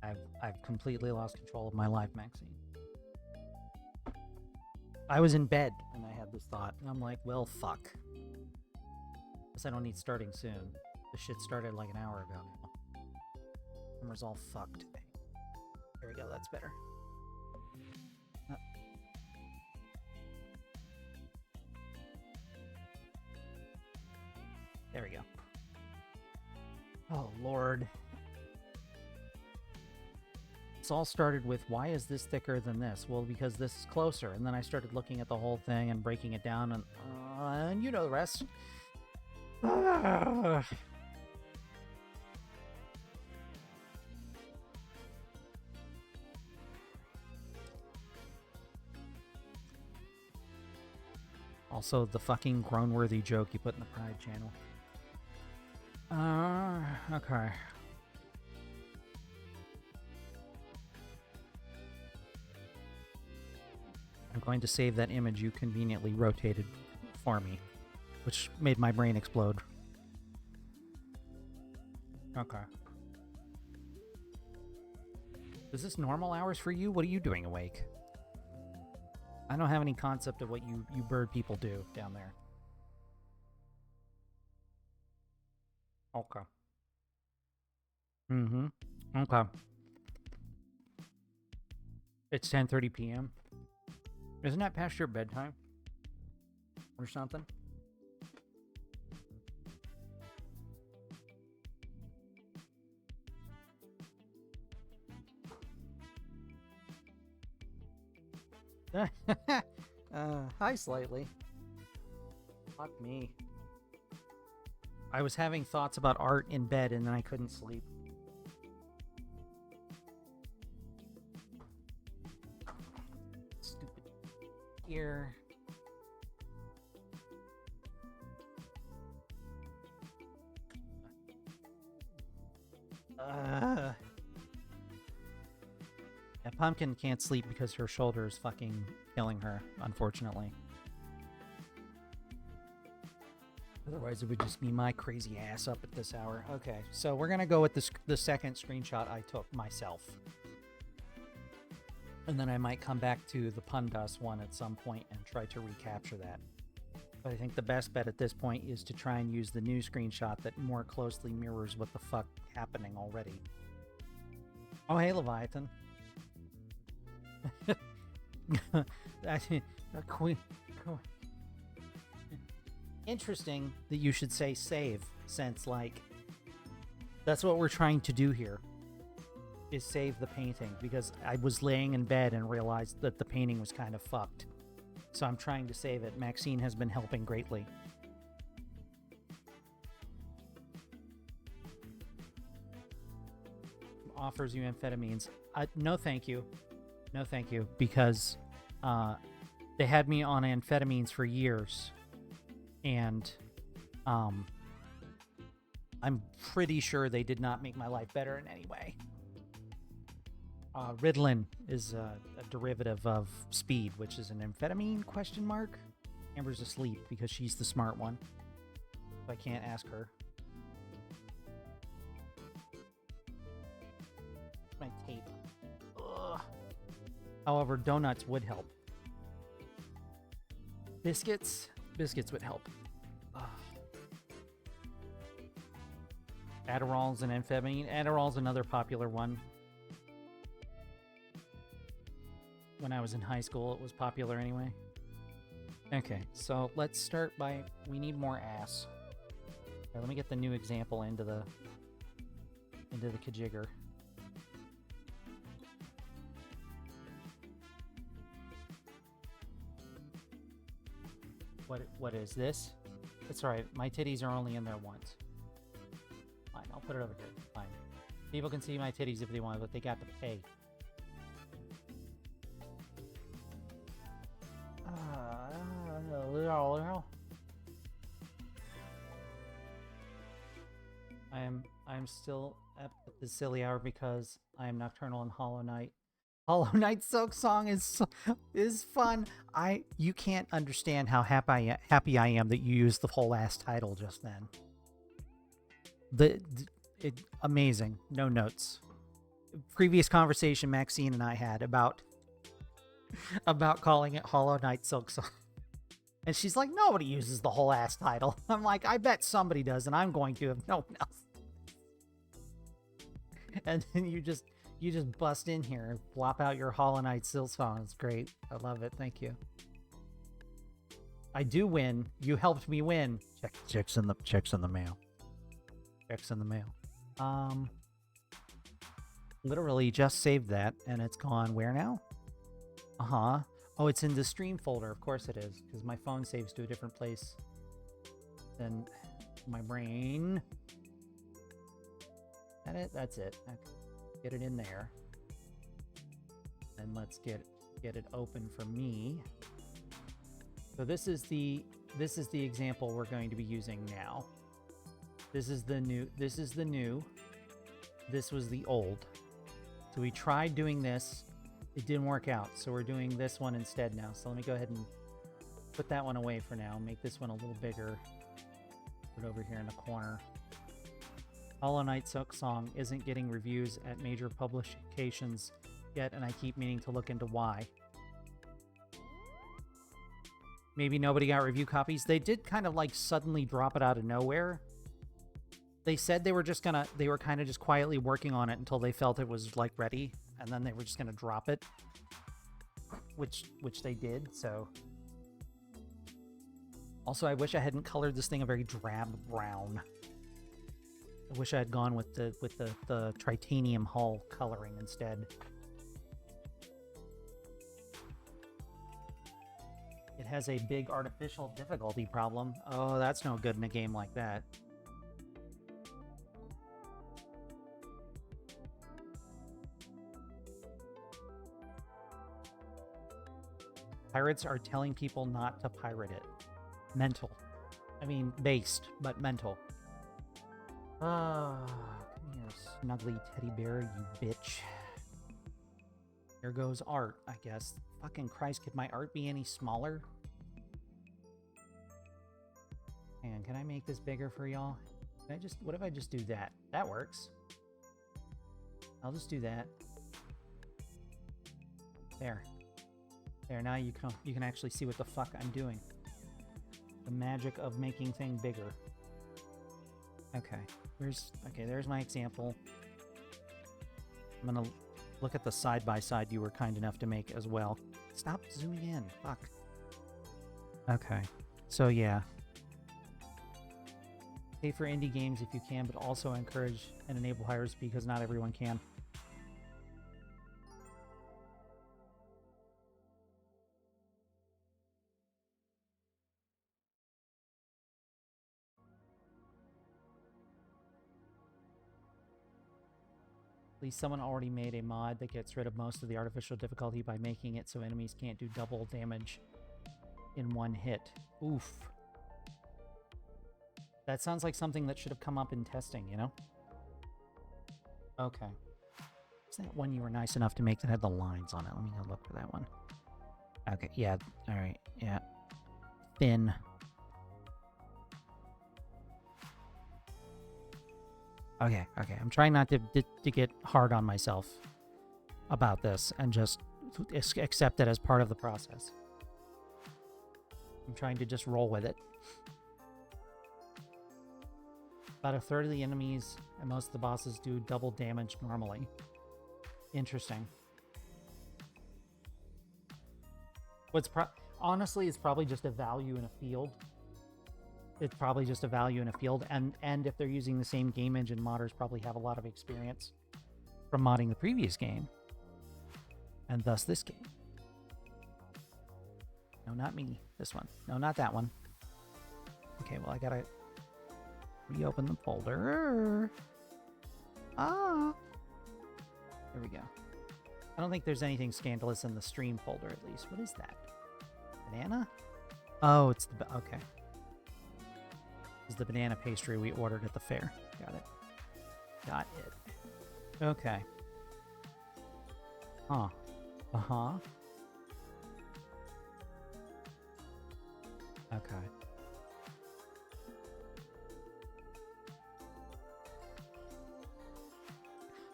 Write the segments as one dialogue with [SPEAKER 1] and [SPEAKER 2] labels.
[SPEAKER 1] I've completely lost control of my life, Maxine. I was in bed and I had this thought, and I'm like, well, fuck. Guess I don't need starting soon. This shit started like an hour ago now. Camera's all fucked today. There we go, that's better. There we go. Oh, Lord. It's all started with, why is this thicker than this? Well, because this is closer. And then I started looking at the whole thing and breaking it down, and you know the rest. Also, the fucking groan-worthy joke you put in the Pride channel. Okay. I'm going to save that image you conveniently rotated for me, which made my brain explode. Okay. Is this normal hours for you? What are you doing awake? I don't have any concept of what you bird people do down there. Okay. Mm-hmm. Okay. It's 10:30 p.m. Isn't that past your bedtime? Or something? Hi, Slightly. Fuck me. I was having thoughts about art in bed and then I couldn't sleep. Stupid ear. Yeah, Pumpkin can't sleep because her shoulder is fucking killing her, unfortunately. Otherwise, it would just be my crazy ass up at this hour. Okay, so we're gonna go with the second screenshot I took myself. And then I might come back to the Pundas one at some point and try to recapture that. But I think the best bet at this point is to try and use the new screenshot that more closely mirrors what the fuck happening already. Oh, hey, Leviathan. Interesting that you should say save, since, like, that's what we're trying to do here, is save the painting, because I was laying in bed and realized that the painting was kind of fucked. So I'm trying to save it. Maxine has been helping greatly. Offers you amphetamines. No, thank you. No, thank you. Because they had me on amphetamines for years. And I'm pretty sure they did not make my life better in any way. Ritalin is a derivative of speed, which is an amphetamine, question mark? Amber's asleep because she's the smart one. So I can't ask her. My tape. Ugh. However, donuts would help. Biscuits would help. Ugh. Adderall's an amphetamine. Adderall's another popular one. When I was in high school, it was popular anyway. Okay, so let's start by, we need more ass. Right, let me get the new example into the kajigger. What is this? It's alright, my titties are only in there once. Fine, I'll put it over here. Fine. People can see my titties if they want, but they got to pay. I'm still at the silly hour because I am nocturnal in Hollow Knight. Hollow Knight Silk Song is fun. You can't understand how happy I am that you used the whole ass title just then. Amazing. No notes. previous conversation Maxine and I had about calling it Hollow Knight Silk Song. And she's like, nobody uses the whole ass title. I'm like, I bet somebody does, and I'm going to if no one else. And then you just bust in here and flop out your Hollow Knight Silk Song. It's great. I love it. Thank you. I do win. You helped me win. Checks in the mail. Checks in the mail. Literally just saved that, and it's gone where now? Oh, it's in the stream folder. Of course it is, because my phone saves to a different place than my brain. That it? That's it. Okay. Get it in there. And let's get it open for me. So this is the example we're going to be using now. This is the new. This was the old. So we tried doing this. It didn't work out, so we're doing this one instead now. So let me go ahead and put that one away for now. Make this one a little bigger. Put it over here in the corner. Hollow Knight Silk Song isn't getting reviews at major publications yet, and I keep meaning to look into why. Maybe nobody got review copies. They did kind of like suddenly drop it out of nowhere. They said they were kind of just quietly working on it until they felt it was like ready. And then they were just going to drop it, which they did. So, also, I wish I hadn't colored this thing a very drab brown. I wish I had gone with the titanium hull coloring instead. It has a big artificial difficulty problem. Oh, that's no good in a game like that. Pirates are telling people not to pirate it. Mental. I mean, based, but mental. Come here, snuggly teddy bear, you bitch. Here goes art, I guess. Fucking Christ, could my art be any smaller? And can I make this bigger for y'all? What if I just do that? That works. I'll just do that. There. There, now you can actually see what the fuck I'm doing. The magic of making things bigger. Okay, there's my example. I'm gonna look at the side-by-side you were kind enough to make as well. Stop zooming in, fuck. Okay, so yeah. Pay for indie games if you can, but also encourage and enable hires because not everyone can. At least someone already made a mod that gets rid of most of the artificial difficulty by making it so enemies can't do double damage in one hit. Oof. That sounds like something that should have come up in testing, you know? Okay. What's that one you were nice enough to make that had the lines on it? Let me go look for that one. Okay, yeah, alright, yeah. Thin. Okay, I'm trying not to get hard on myself about this and just accept it as part of the process. I'm trying to just roll with it. About a third of the enemies and most of the bosses do double damage normally. Interesting. Honestly, it's probably just a value in a field. It's probably just a value in a field, and if they're using the same game engine, modders probably have a lot of experience from modding the previous game, and thus this game. No, not me. This one. No, not that one. Okay, well, I gotta reopen the folder. There we go. I don't think there's anything scandalous in the stream folder, at least. What is that? Banana? Oh, it's the... Okay. Is the banana pastry we ordered at the fair. Got it. Okay. Huh. Uh-huh. Okay.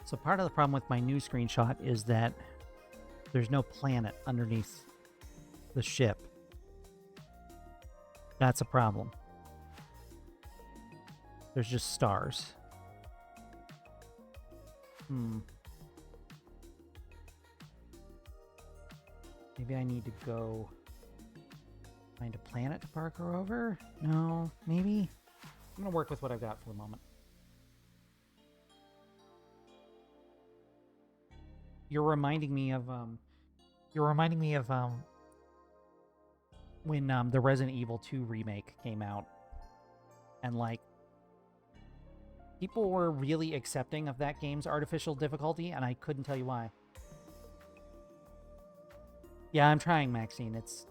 [SPEAKER 1] So part of the problem with my new screenshot is that there's no planet underneath the ship. That's a problem. There's just stars. Maybe I need to go find a planet to park her over? No, maybe? I'm gonna work with what I've got for the moment. You're reminding me of when the Resident Evil 2 remake came out, and like people were really accepting of that game's artificial difficulty, and I couldn't tell you why. Yeah, I'm trying, Maxine. It's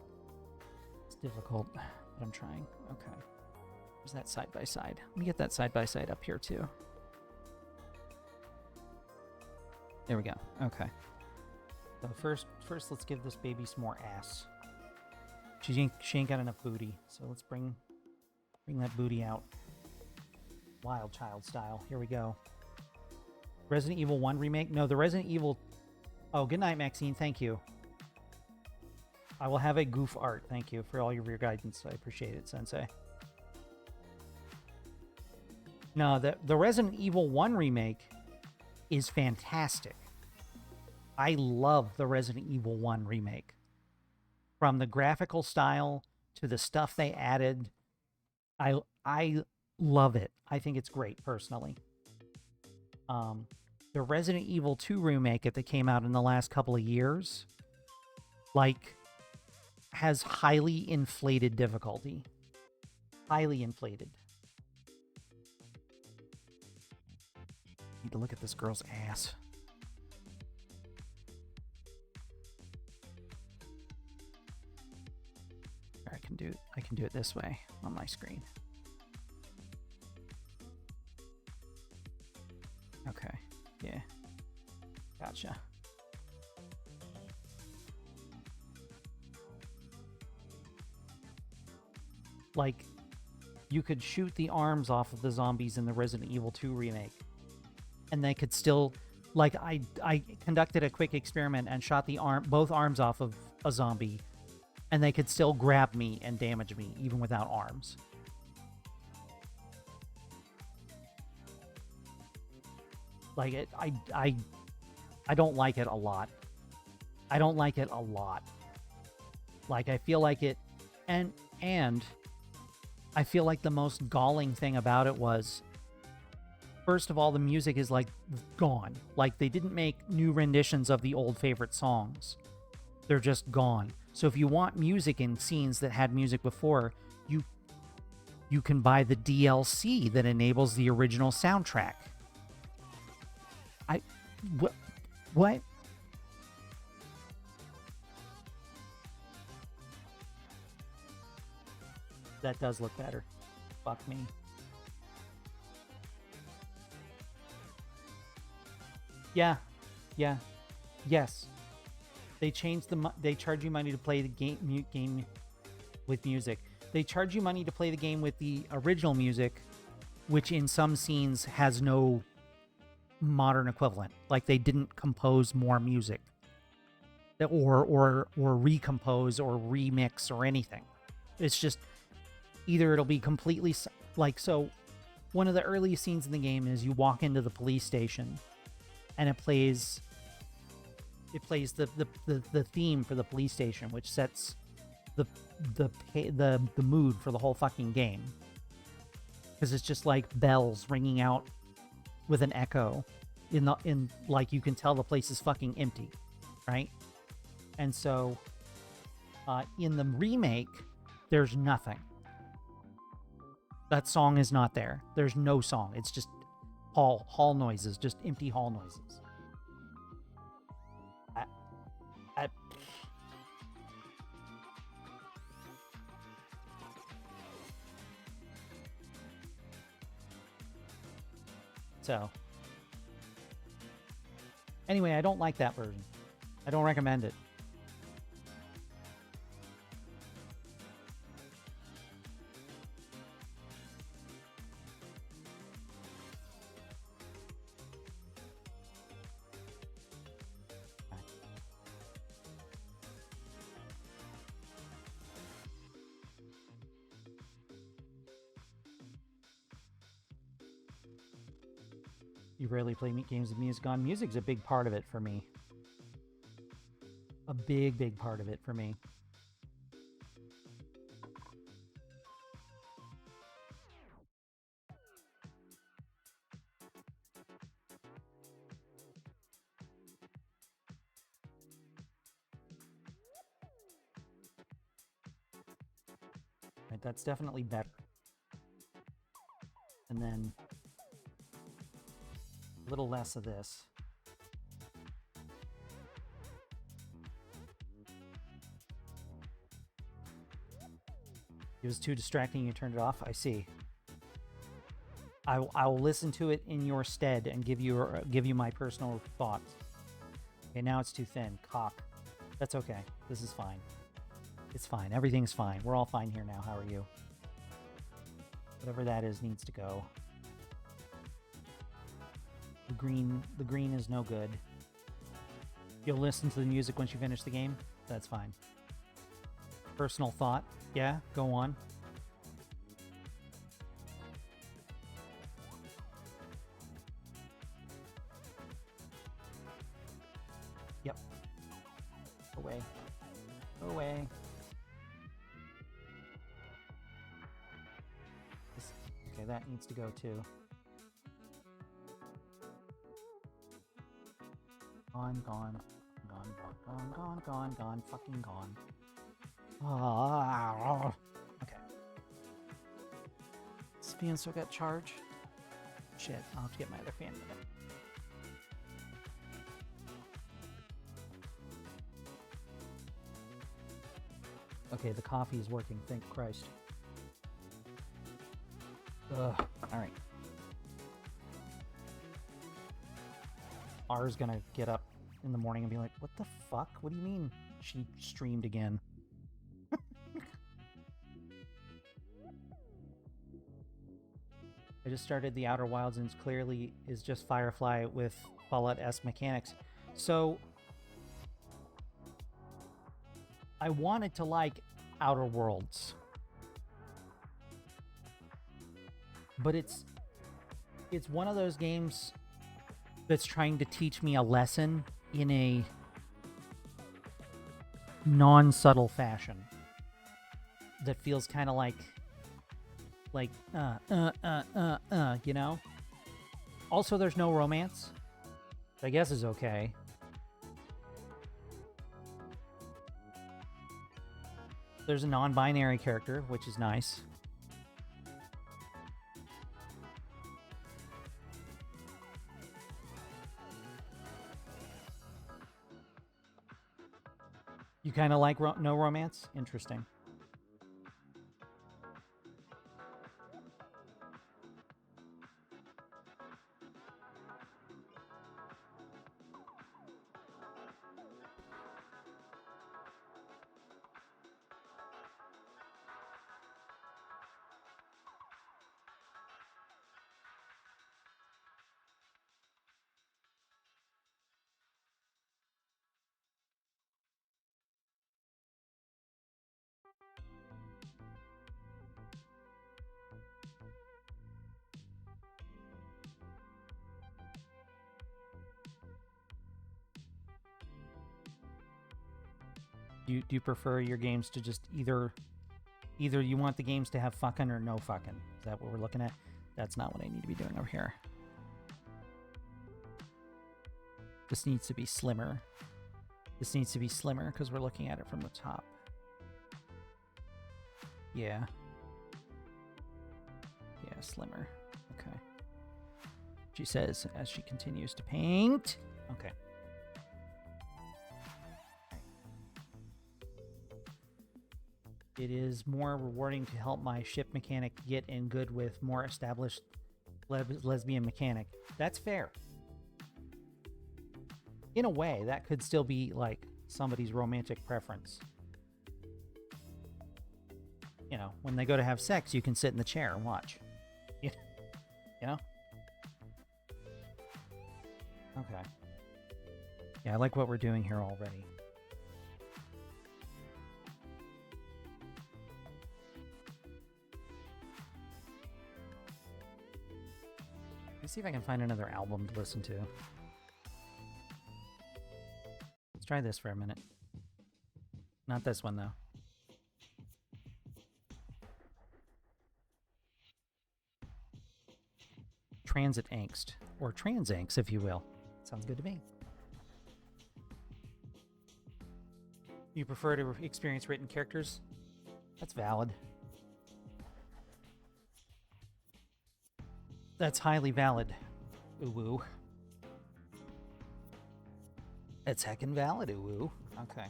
[SPEAKER 1] difficult, but I'm trying. Okay. There's that side by side. Let me get that side by side up here too. There we go. Okay. So first let's give this baby some more ass. She ain't got enough booty, so let's bring that booty out. Wild child style. Here we go. Resident Evil 1 remake? No, the Resident Evil... Oh, good night, Maxine. Thank you. I will have a goof art. Thank you for all your guidance. I appreciate it, Sensei. No, the Resident Evil 1 remake is fantastic. I love the Resident Evil 1 remake. From the graphical style to the stuff they added, I love it. I think it's great, personally. The Resident Evil 2 remake that came out in the last couple of years, like, has highly inflated difficulty. Highly inflated. Need to look at this girl's ass. I can do it this way on my screen. Okay. Yeah. Gotcha. Like, you could shoot the arms off of the zombies in the Resident Evil 2 remake, and they could still, like, I conducted a quick experiment and shot both arms off of a zombie, and they could still grab me and damage me even without arms. Like, I don't like it a lot. I don't like it a lot. Like, I feel like it, and I feel like the most galling thing about it was, first of all, the music is, like, gone. Like, they didn't make new renditions of the old favorite songs. They're just gone. So if you want music in scenes that had music before, you can buy the DLC that enables the original soundtrack. What? That does look better. Fuck me. Yeah. Yes. They changed they charge you money to play the game with music. They charge you money to play the game with the original music, which in some scenes has no modern equivalent. Like, they didn't compose more music, or recompose or remix or anything. It's just either it'll be completely like, so one of the earliest scenes in the game is you walk into the police station and it plays the theme for the police station, which sets the mood for the whole fucking game, because it's just like bells ringing out with an echo in like, you can tell the place is fucking empty, right? And so in the remake, there's nothing. That song is not there. There's no song. It's just hall noises, just empty hall noises. So, anyway, I don't like that version. I don't recommend it. You rarely play games with music on. Music's a big part of it for me. A big part of it for me. Right, that's definitely better. And then a little less of this. It was too distracting, you turned it off? I see. I will listen to it in your stead and give you my personal thoughts. Okay, now it's too thin. Cock. That's okay. This is fine. It's fine. Everything's fine. We're all fine here now. How are you? Whatever that is needs to go. The green is no good. You'll listen to the music once you finish the game? That's fine. Personal thought. Yeah, go on. Yep. Away. Away. Okay, that needs to go too. Gone, fucking gone. Okay. This fan still got charge? Shit, I'll have to get my other fan in a minute. Okay, the coffee is working, thank Christ. Ugh, alright. R's gonna get up in the morning and be like, what the fuck? What do you mean she streamed again? I just started the Outer Wilds and clearly is just Firefly with Fallout-esque mechanics. So I wanted to like Outer Worlds, but it's one of those games that's trying to teach me a lesson in a non-subtle fashion that feels kind of like you know? Also, there's no romance, which I guess is okay. There's a non-binary character, which is nice. You kind of like no romance? Interesting. Do you prefer your games to just either you want the games to have fucking or no fucking? Is that what we're looking at? That's not what I need to be doing over here. This needs to be slimmer. This needs to be slimmer because we're looking at it from the top. Yeah. Yeah, slimmer. Okay. She says as she continues to paint. Okay. It is more rewarding to help my ship mechanic get in good with more established lesbian mechanic. That's fair. In a way, that could still be like somebody's romantic preference. You know, when they go to have sex, you can sit in the chair and watch. You know? Okay. Yeah, I like what we're doing here already. Let's see if I can find another album to listen to. Let's try this for a minute. Not this one, though. Transit Angst, or Trans Angst, if you will. Sounds good to me. You prefer to experience written characters? That's valid. That's highly valid. Ooh-woo. It's heckin' valid, ooh-woo. Okay.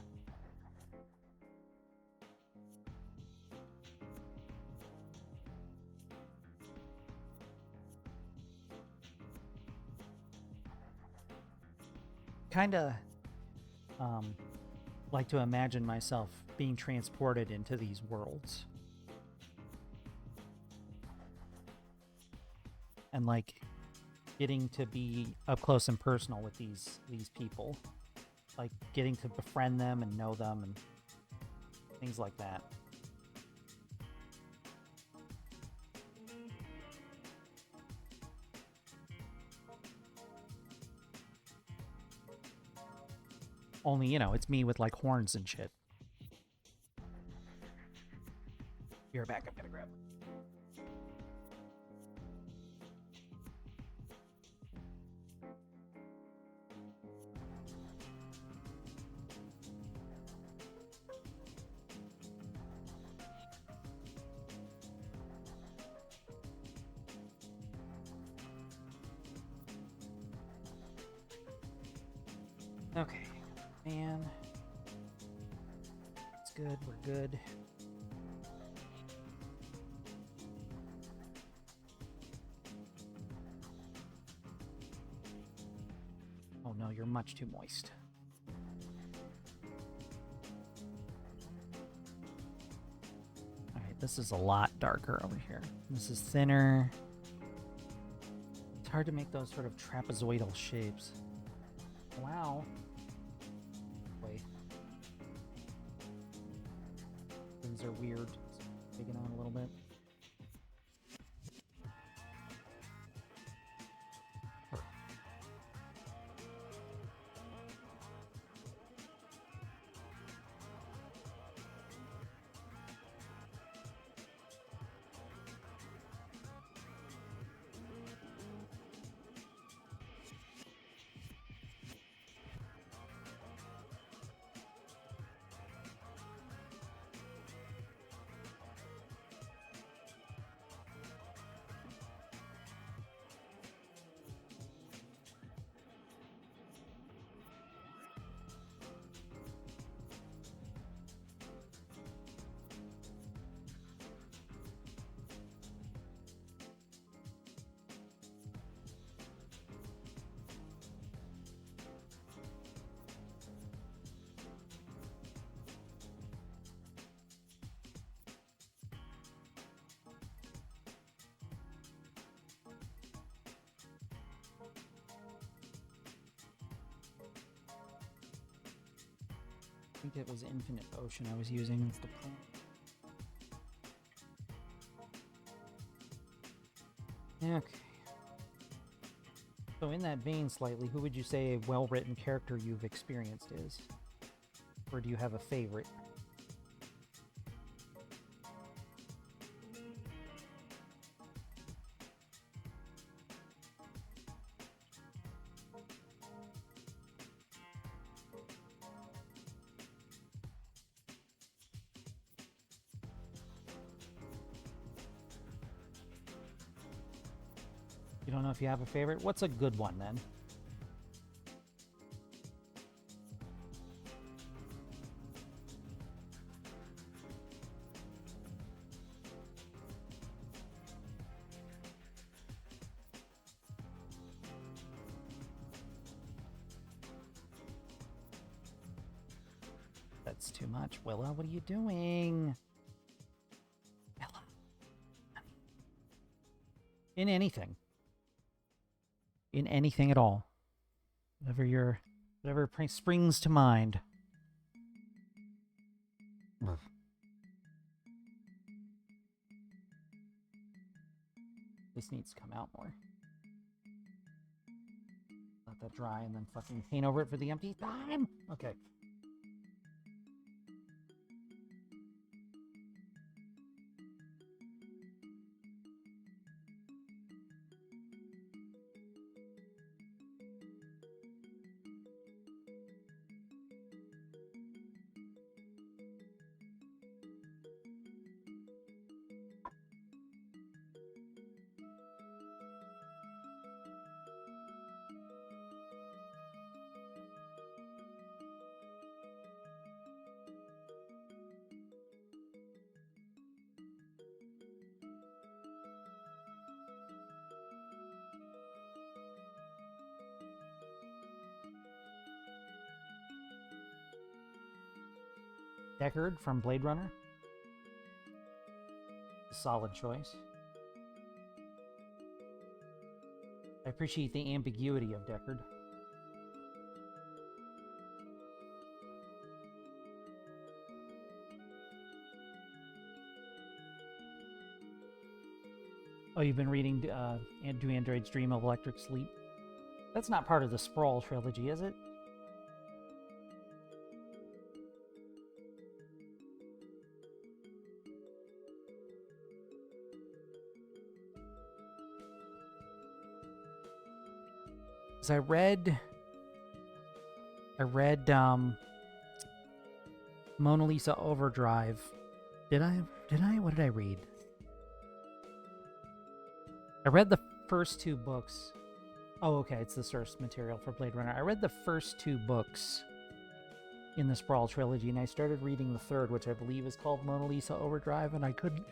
[SPEAKER 1] Kinda, like to imagine myself being transported into these worlds. And like getting to be up close and personal with these people. Like getting to befriend them and know them and things like that. Only, you know, it's me with like horns and shit. You're back, I'm gonna grab. Okay, man. It's good, we're good. Oh no, you're much too moist. Alright, this is a lot darker over here. This is thinner. It's hard to make those sort of trapezoidal shapes. Wow. Wait. Things are weird. It's taking on a little bit. I think it was Infinite Ocean I was using. It's the plan. Okay. So in that vein slightly, who would you say a well-written character you've experienced is? Or do you have a favorite? You don't know if you have a favorite? What's a good one then? That's too much. Willa, what are you doing? Willa. In anything. In anything at all. Whatever springs to mind. This needs to come out more. let that dry and then fucking paint over it for the empty time. Okay. Deckard from Blade Runner. Solid choice. I appreciate the ambiguity of Deckard. Oh, you've been reading Do Androids Dream of Electric Sleep? That's not part of the Sprawl trilogy, is it? I read Mona Lisa Overdrive. Did I? What did I read? I read the first two books. Oh, okay, it's the source material for Blade Runner. I read the first two books in the Sprawl trilogy, and I started reading the third, which I believe is called Mona Lisa Overdrive, and I couldn't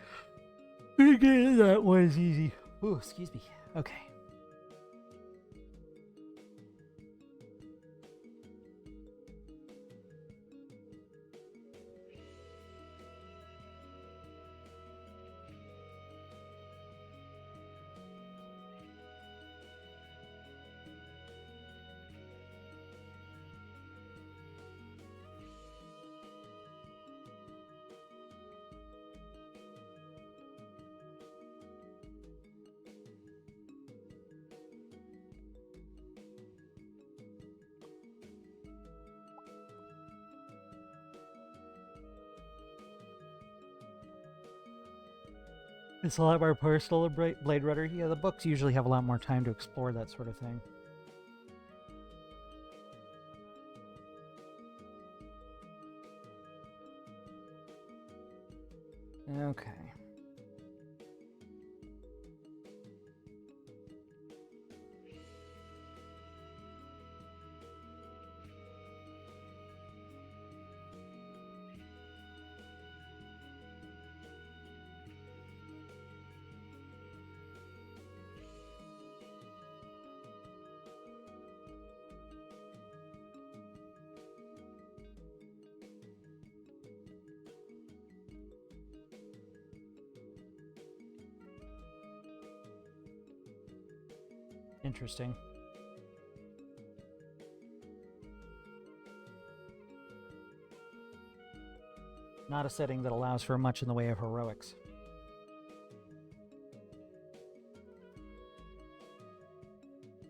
[SPEAKER 1] get that one as easy. Ooh, excuse me. Okay. It's a lot more personal in Blade Runner. Yeah, the books usually have a lot more time to explore that sort of thing. Okay. Interesting. Not a setting that allows for much in the way of heroics.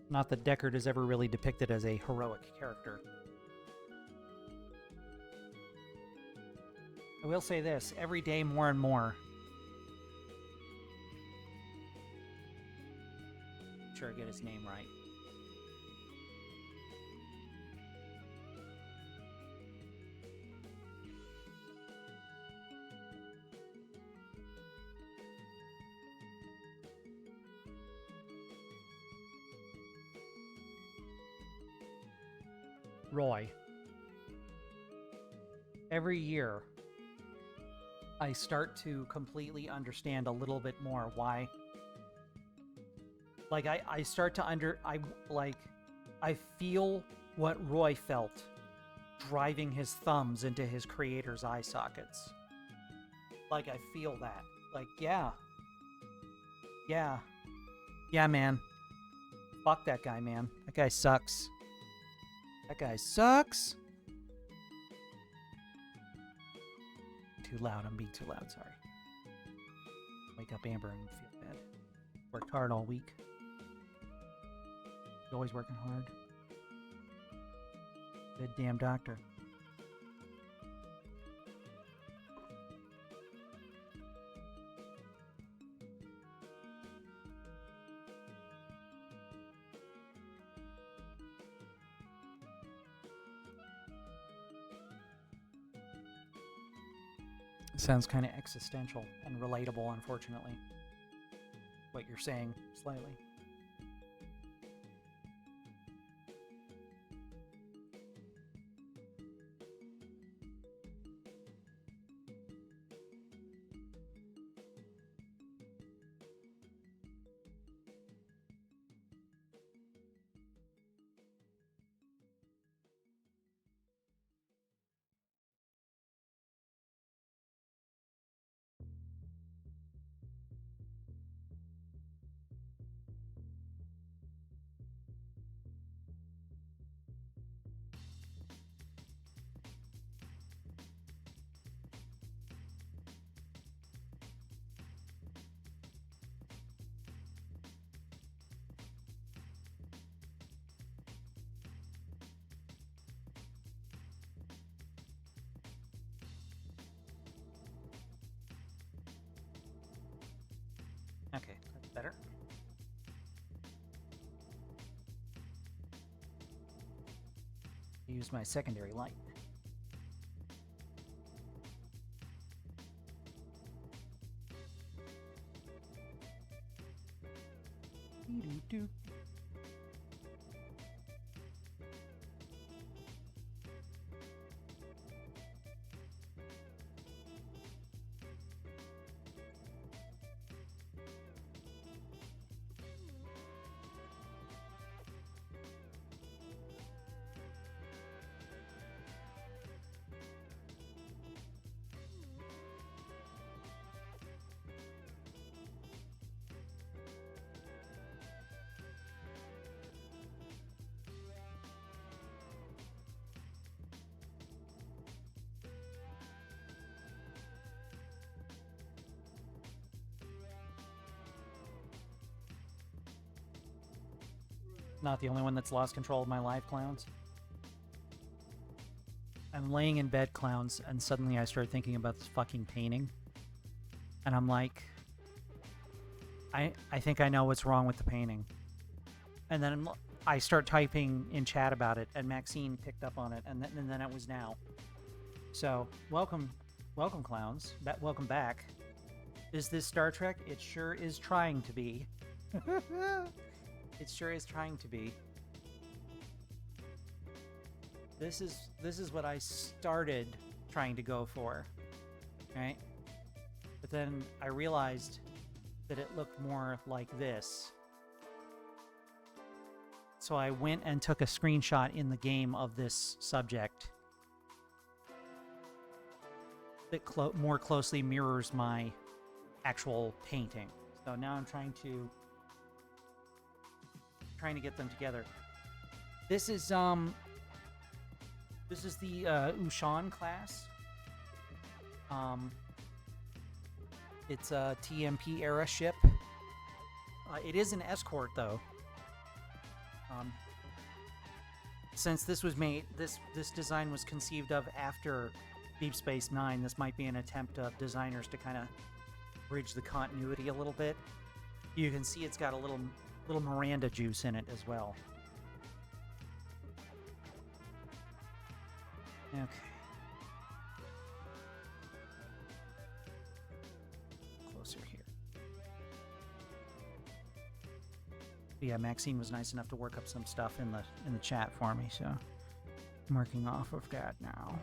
[SPEAKER 1] Not that Deckard is ever really depicted as a heroic character. I will say this, every day more and more. Sure, get his name right. Roy. Every year, I start to completely understand a little bit more why. Like, I start to I feel what Roy felt driving his thumbs into his creator's eye sockets. Like, I feel that. Like, yeah. Yeah. Yeah, man. Fuck that guy, man. That guy sucks. That guy sucks. Too loud. I'm being too loud. Sorry. Wake up Amber and feel bad. Worked hard all week. He's always working hard. Good damn doctor. Sounds kind of existential and relatable, unfortunately. What you're saying, slightly. Okay, that's better. Use my secondary light. Doo-doo-doo. Not the only one that's lost control of my life, clowns. I'm laying in bed, clowns, and suddenly I start thinking about this fucking painting. And I'm like, I think I know what's wrong with the painting. And then I start typing in chat about it, and Maxine picked up on it, and then it was now. So, welcome, clowns. Welcome back. Is this Star Trek? It sure is trying to be. It sure is trying to be. This is what I started trying to go for, right? But then I realized that it looked more like this. So I went and took a screenshot in the game of this subject that more closely mirrors my actual painting. So now I'm trying to get them together. This is the Ushan class. It's a TMP era ship. It is an escort though. Since this was made, this design was conceived of after Deep Space Nine, this might be an attempt of designers to kind of bridge the continuity a little bit. You can see it's got a little Miranda juice in it as well. Okay. Closer here. But yeah, Maxine was nice enough to work up some stuff in the chat for me, so I'm working off of that now.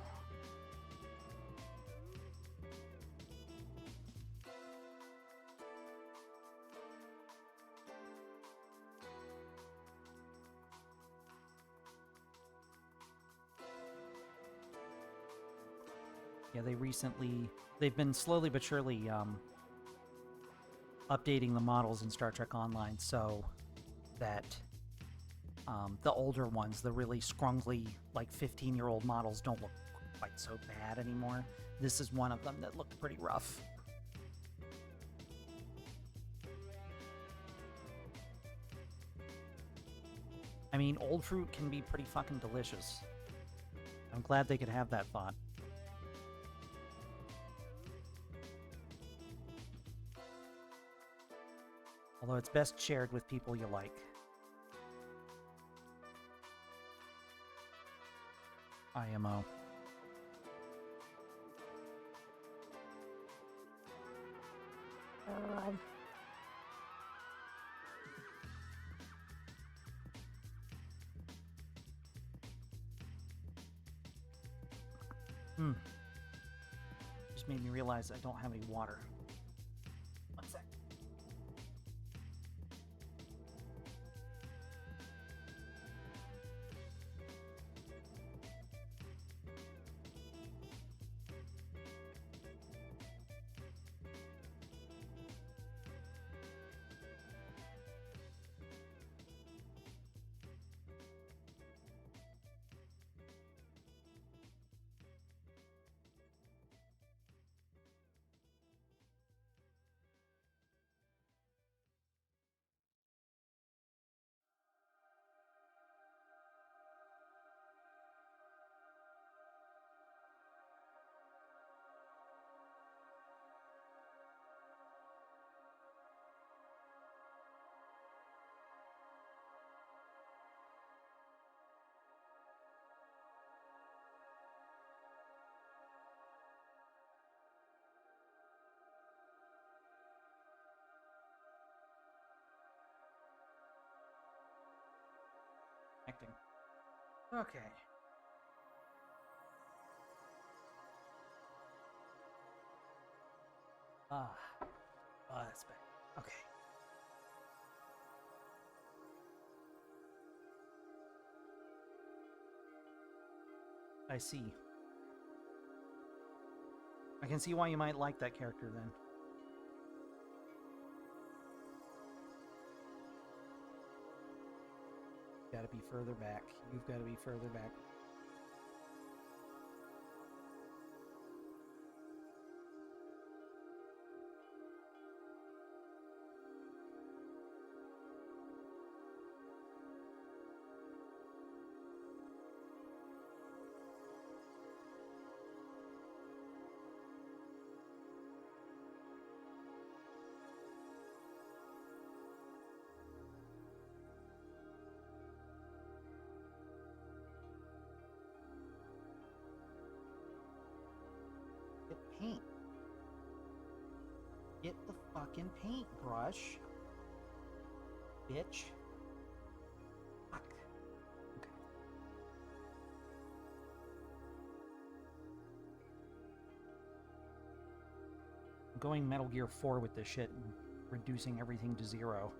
[SPEAKER 1] Yeah, they've been slowly but surely updating the models in Star Trek Online so that the older ones, the really scrungly, like 15-year-old models, don't look quite so bad anymore. This is one of them that looked pretty rough. I mean, old fruit can be pretty fucking delicious. I'm glad they could have that thought. Although it's best shared with people you like. IMO. Just made me realize I don't have any water. One sec. Acting. Okay. That's better. Okay. I see. I can see why you might like that character then. Gotta be further back. You've got to be further back. Get paint. Get the fucking paintbrush. Bitch. Fuck. Okay. I'm going Metal Gear 4 with this shit and reducing everything to 0.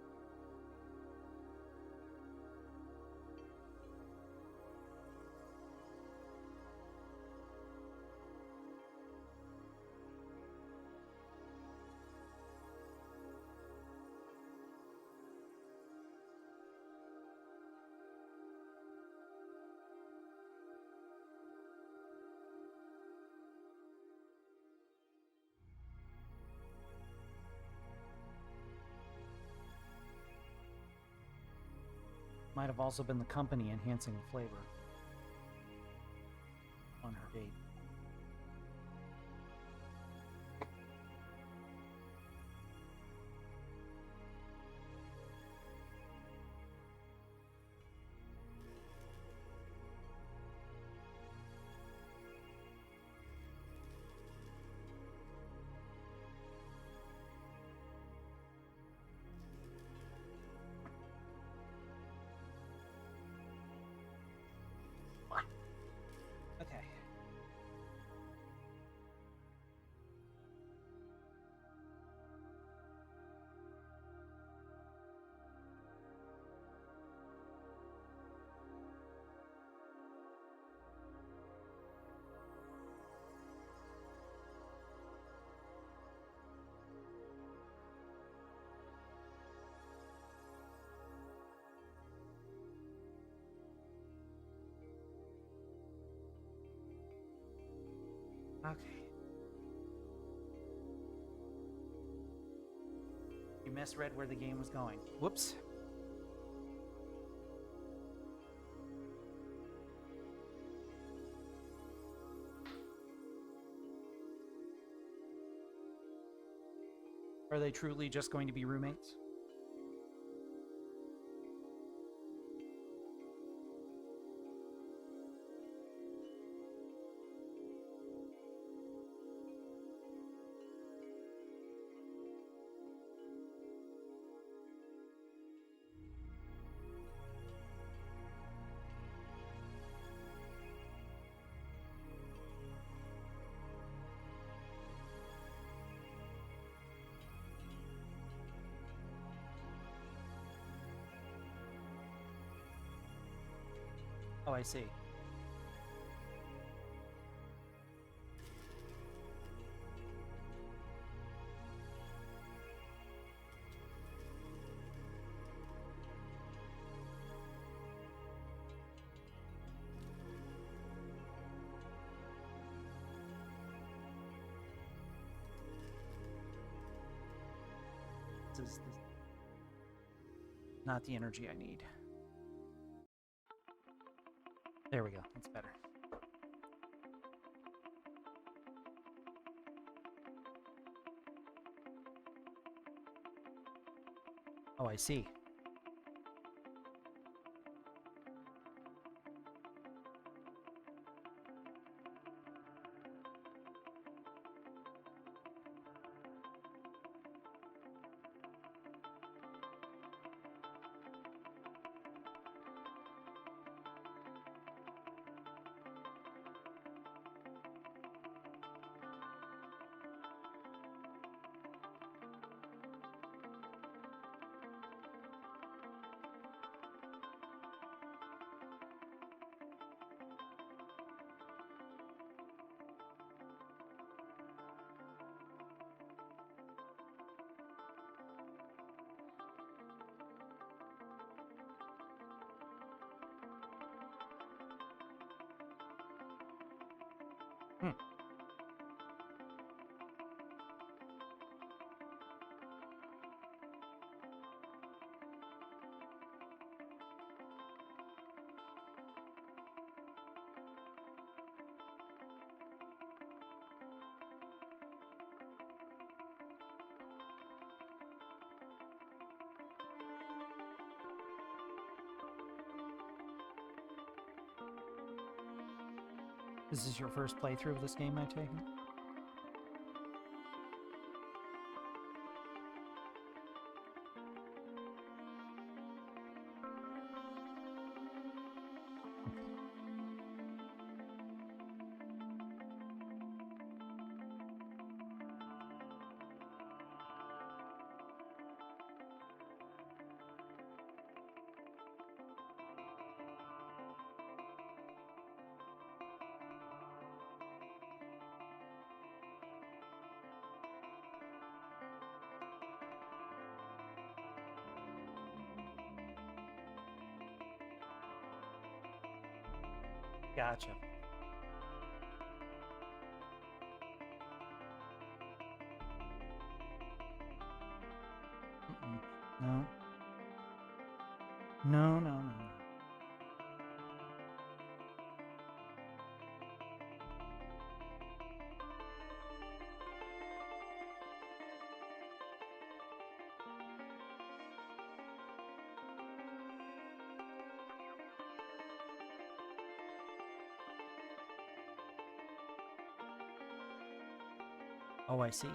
[SPEAKER 1] Might have also been the company enhancing the flavor on her date. Okay. Okay. You misread where the game was going. Whoops. Are they truly just going to be roommates? Oh, I see. This is not the energy I need. There we go. That's better. Oh, I see. Hmm. This is your first playthrough of this game, I take it? Gotcha. Mm-mm. No. No, no, no. Oh, I see.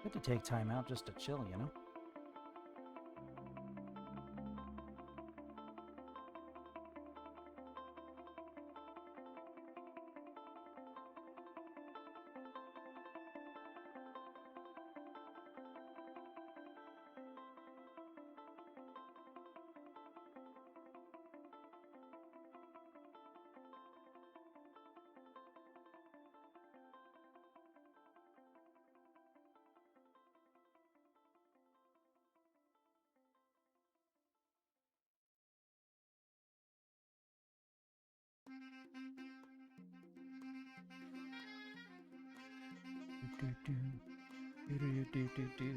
[SPEAKER 1] Good to take time out just to chill, you know? Do.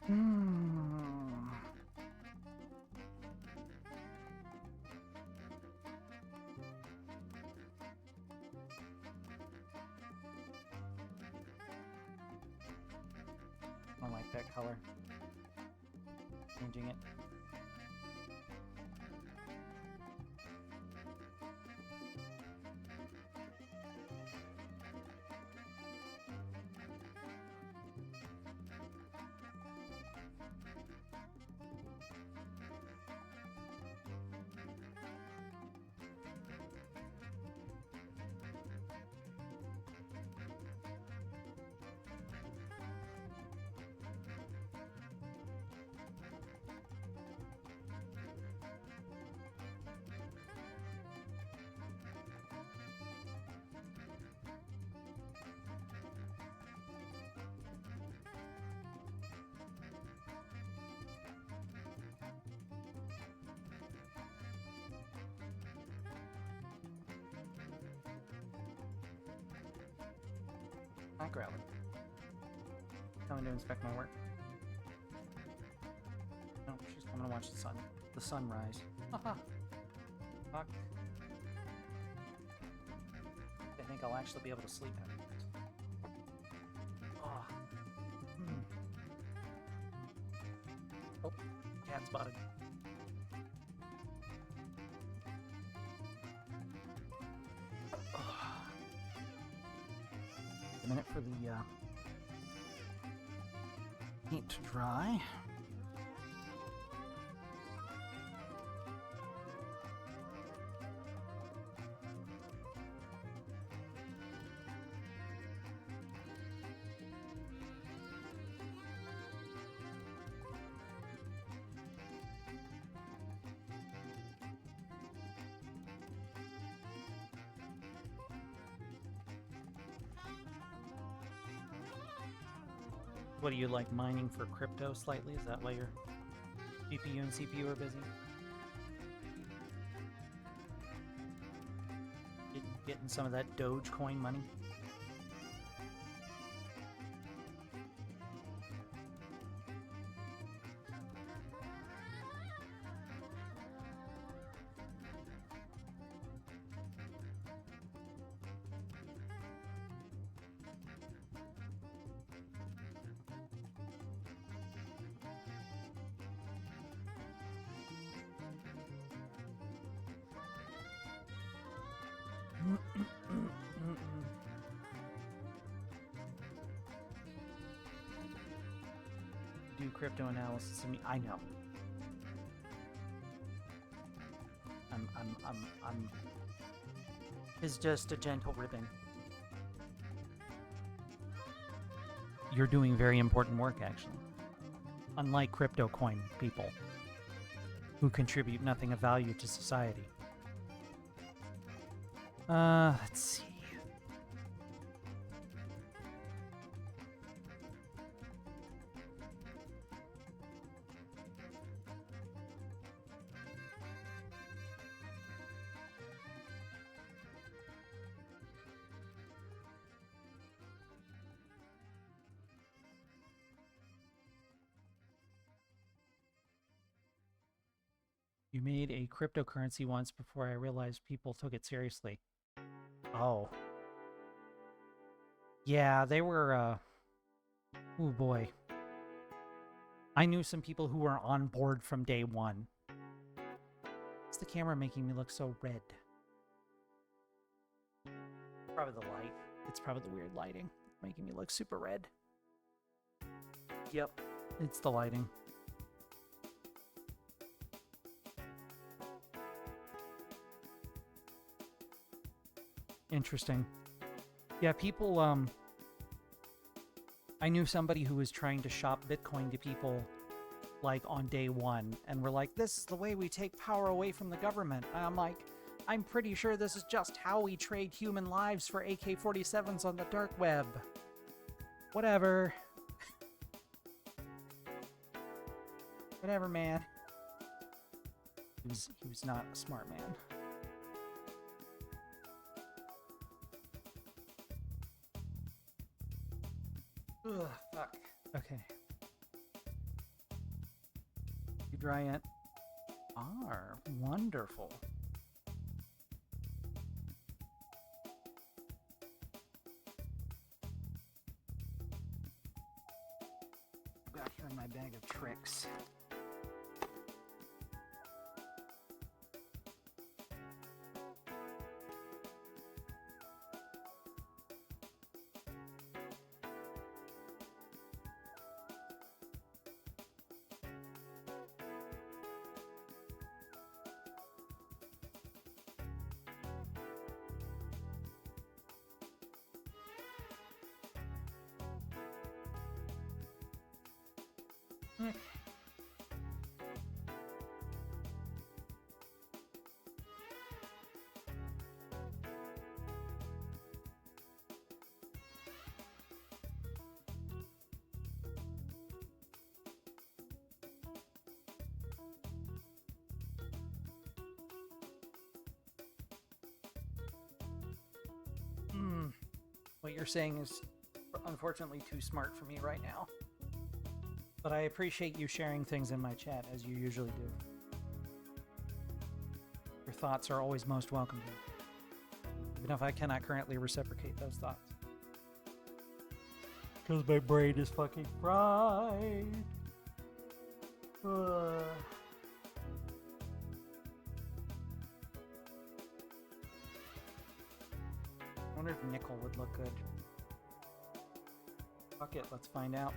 [SPEAKER 1] I don't like that color. Changing it. Hi, Growler. Coming to inspect my work. No, she's coming to watch the sunrise. Haha. Fuck. I think I'll actually be able to sleep after this. Oh. Oh, cat spotted. A minute for the paint to dry. What do you like, mining for crypto slightly? Is that why your GPU and CPU are busy? Getting some of that Dogecoin money? Do crypto analysis. I know. I'm. It's just a gentle ribbon. You're doing very important work, actually. Unlike crypto coin people, who contribute nothing of value to society. Let's see. You made a cryptocurrency once before I realized people took it seriously. Oh. Yeah, they were, oh boy. I knew some people who were on board from day one. What's the camera making me look so red? Probably the light. It's probably the weird lighting. Making me look super red. Yep, it's the lighting. Interesting. Yeah, people, I knew somebody who was trying to shop Bitcoin to people, like, on day one, and were like, this is the way we take power away from the government. And I'm like, I'm pretty sure this is just how we trade human lives for AK-47s on the dark web. Whatever. Whatever, man. He was not a smart man. Ugh, fuck. Okay. Dryant are wonderful. Got here in my bag of tricks. What you're saying is unfortunately too smart for me right now. But I appreciate you sharing things in my chat, as you usually do. Your thoughts are always most welcome here, even if I cannot currently reciprocate those thoughts. Because my brain is fucking fried. I wonder if nickel would look good. Fuck it, let's find out.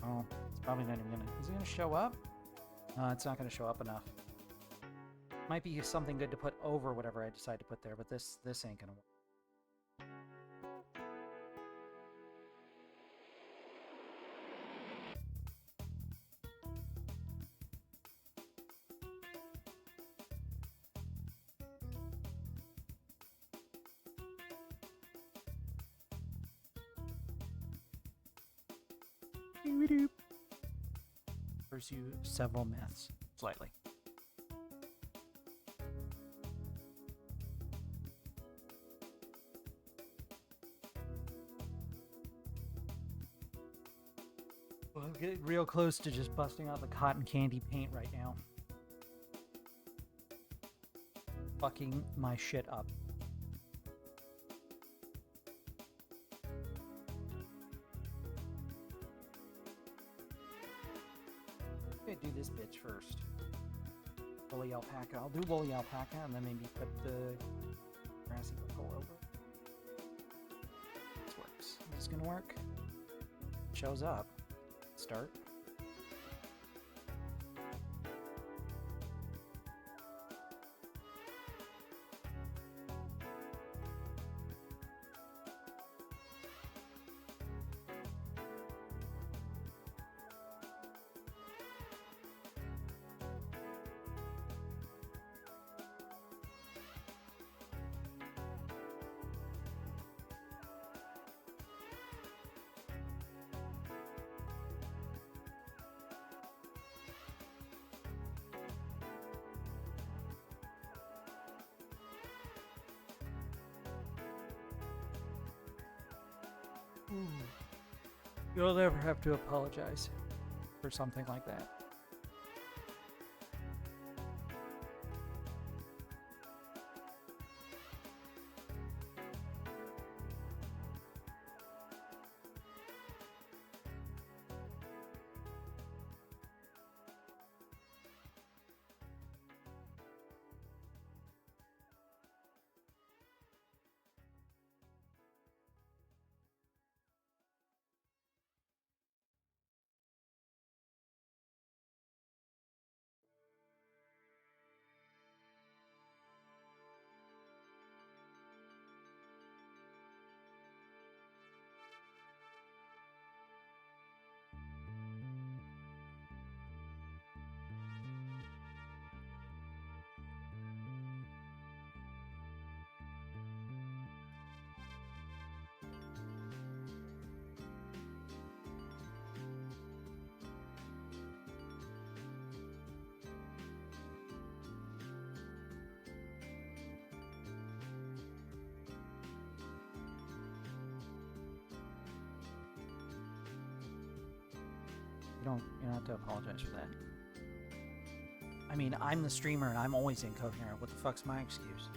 [SPEAKER 1] Oh, it's probably not even gonna... Is it gonna show up? No, it's not gonna show up enough. Might be something good to put over whatever I decide to put there, but this ain't gonna work. Pursue several myths. Slightly. Well, I'm getting real close to just busting out the cotton candy paint right now. Fucking my shit up. Do this bitch first. Woolly alpaca. I'll do woolly alpaca and then maybe put the grassy buckle over. This works. Is this gonna work? Shows up. Start. You'll never have to apologize for something like that. You don't have to apologize for that. I mean, I'm the streamer and I'm always incoherent. What the fuck's my excuse?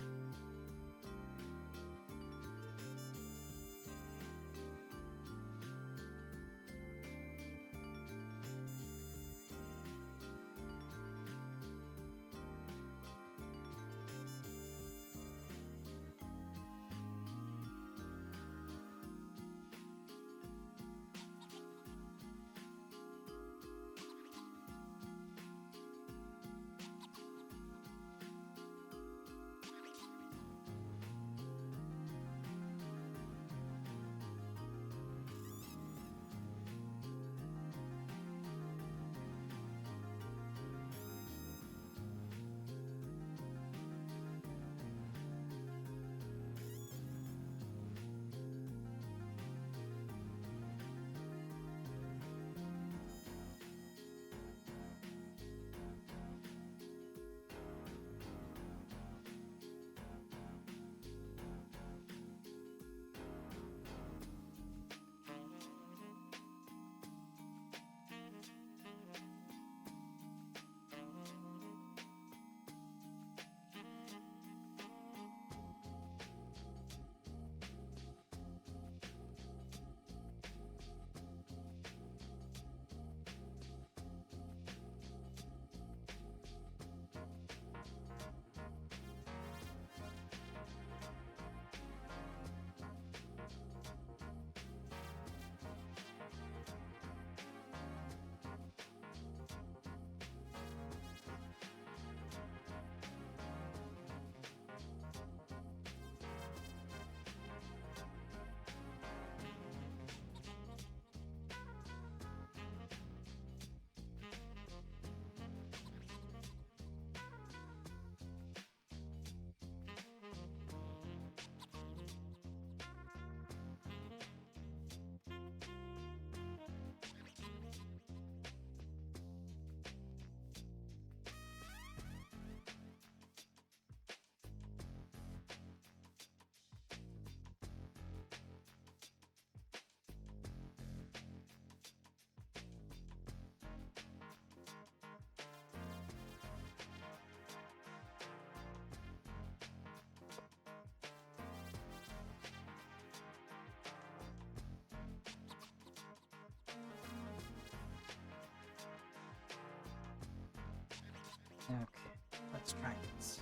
[SPEAKER 1] Okay, let's try this.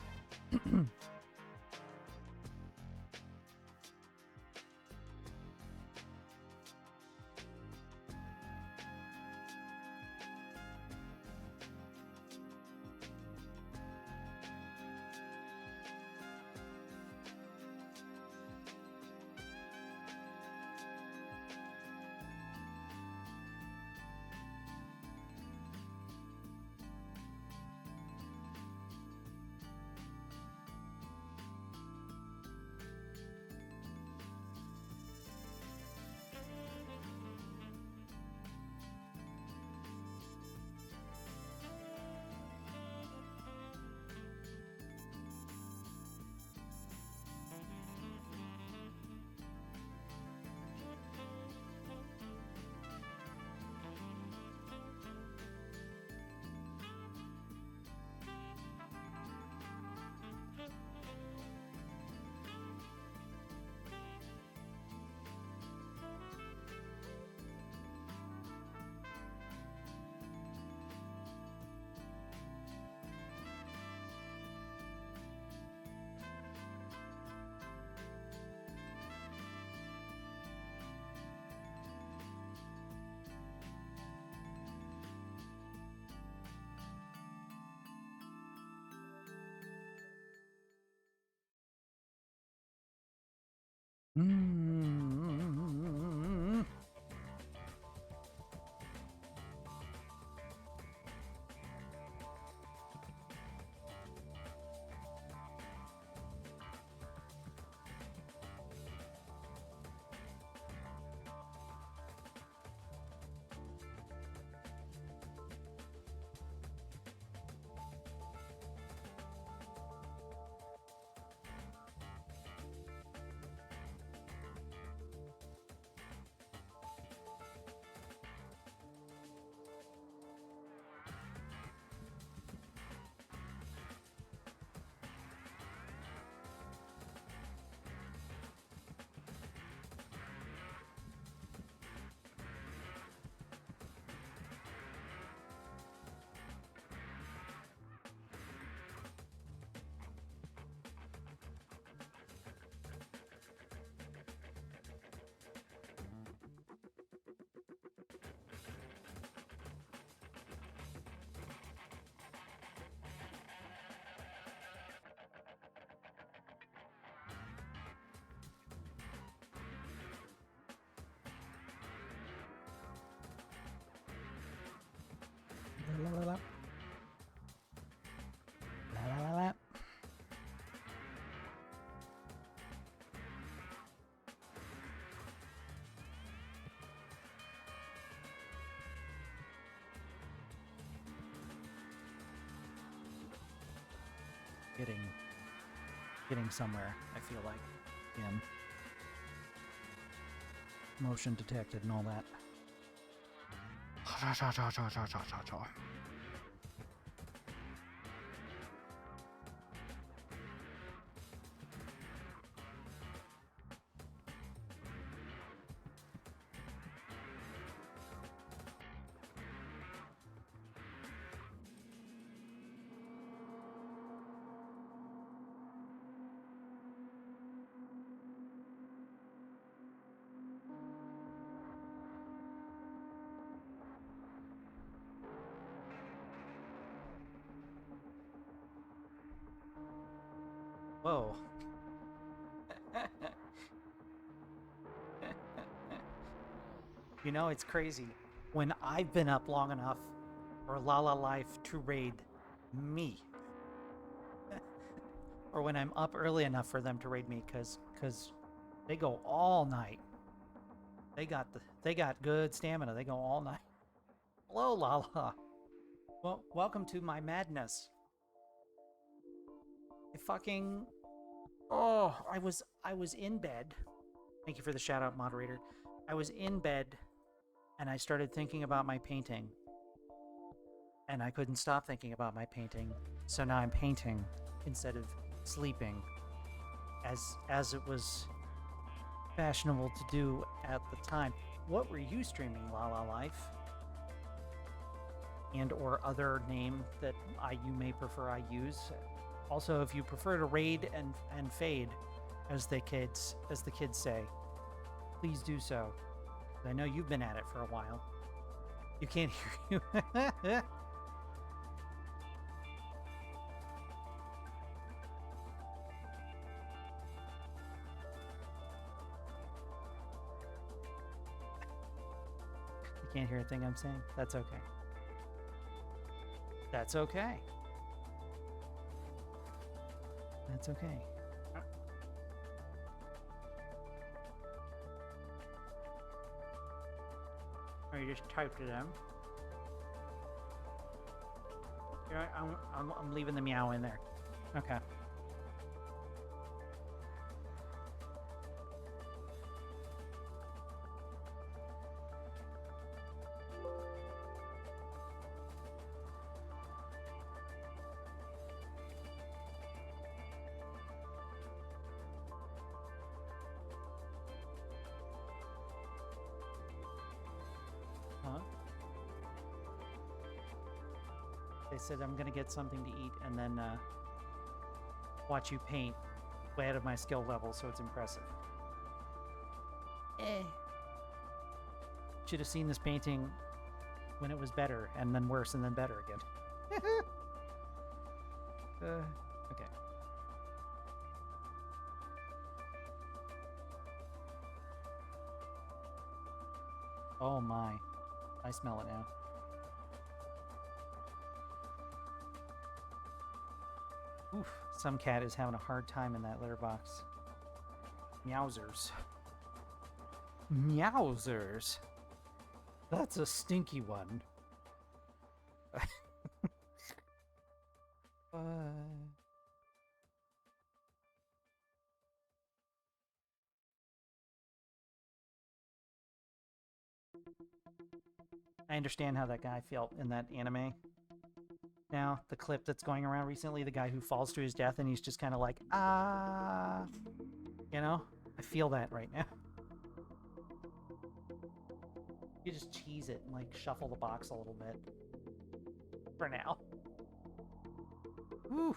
[SPEAKER 1] La la la. La la la la. Getting somewhere, I feel like. Again. Motion detected and all that. Whoa. You know, it's crazy. When I've been up long enough for Lala Life to raid me, or when I'm up early enough for them to raid me, because they go all night. They got good stamina. They go all night. Hello, Lala. Well, welcome to my madness. I was in bed. Thank you for the shout out, moderator. I was in bed and I started thinking about my painting. And I couldn't stop thinking about my painting. So now I'm painting instead of sleeping, as it was fashionable to do at the time. What were you streaming, Lala Life? And or other name that you may prefer I use. Also, if you prefer to raid and fade, as the kids say, please do so. I know you've been at it for a while. You can't hear you. You can't hear a thing I'm saying? That's okay. That's okay. That's okay. Or you just typed it in. Here, I'm leaving the meow in there. Okay. They said I'm gonna get something to eat and then watch you paint way out of my skill level, so it's impressive. Should have seen this painting when it was better, and then worse, and then better again. Okay. Oh my. I smell it now. Oof, some cat is having a hard time in that litter box. Meowsers. Meowsers. That's a stinky one. I understand how that guy felt in that anime. Now, the clip that's going around recently, the guy who falls to his death and he's just kind of like, ah. You know? I feel that right now. You just cheese it and, like, shuffle the box a little bit. For now. Whew.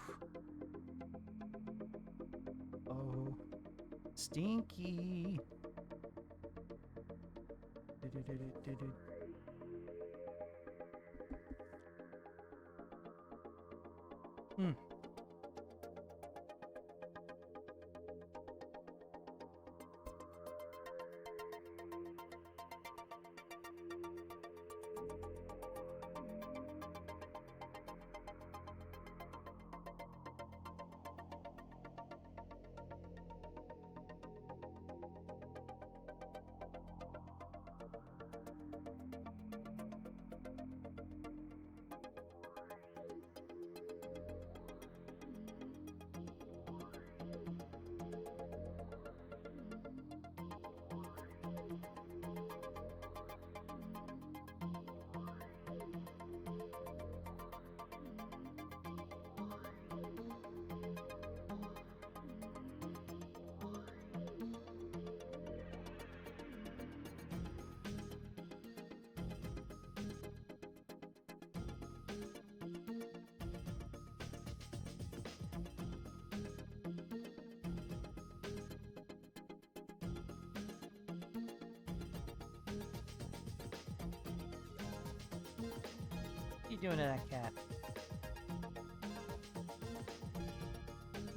[SPEAKER 1] Oh. Stinky. Hmm. doing to that cat?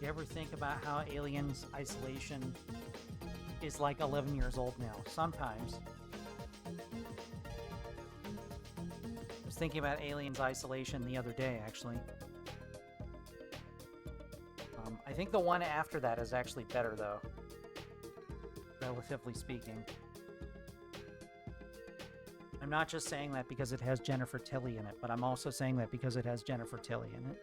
[SPEAKER 1] You ever think about how Aliens Isolation is like 11 years old now? Sometimes. I was thinking about Aliens Isolation the other day, actually. I think the one after that is actually better, though. Relatively speaking. I'm not just saying that because it has Jennifer Tilly in it, but I'm also saying that because it has Jennifer Tilly in it.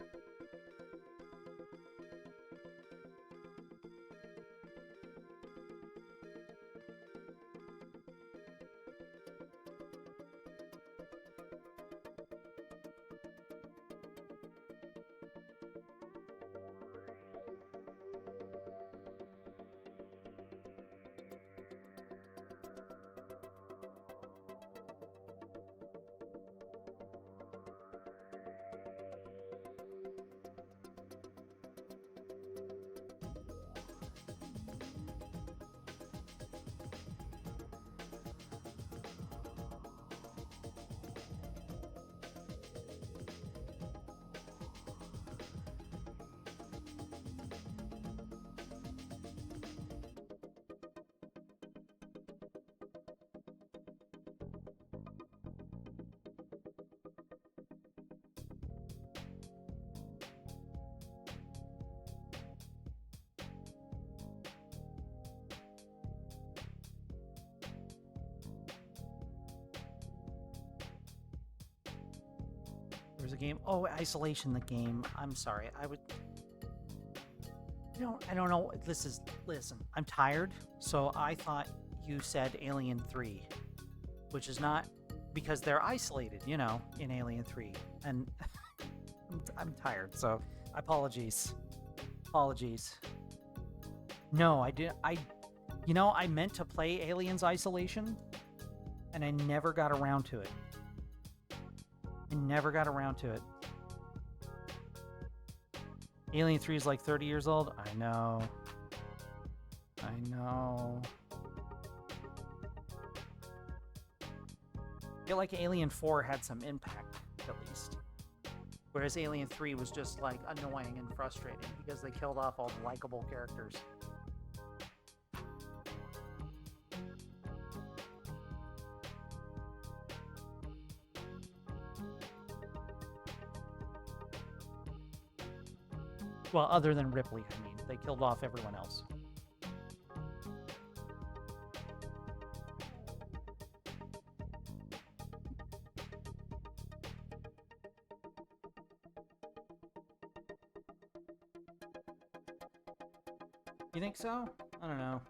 [SPEAKER 1] There's a game. Oh, Isolation, the game. I'm sorry. I don't know. Listen, I'm tired. So I thought you said Alien 3, which is not because they're isolated, you know, in Alien 3. And I'm tired. So apologies. No, I did. I meant to play Aliens Isolation and I never got around to it. Alien 3 is like 30 years old. I know. I feel like Alien 4 had some impact, at least. Whereas Alien 3 was just, like, annoying and frustrating because they killed off all the likable characters. Well, other than Ripley, I mean. They killed off everyone else. You think so? I don't know.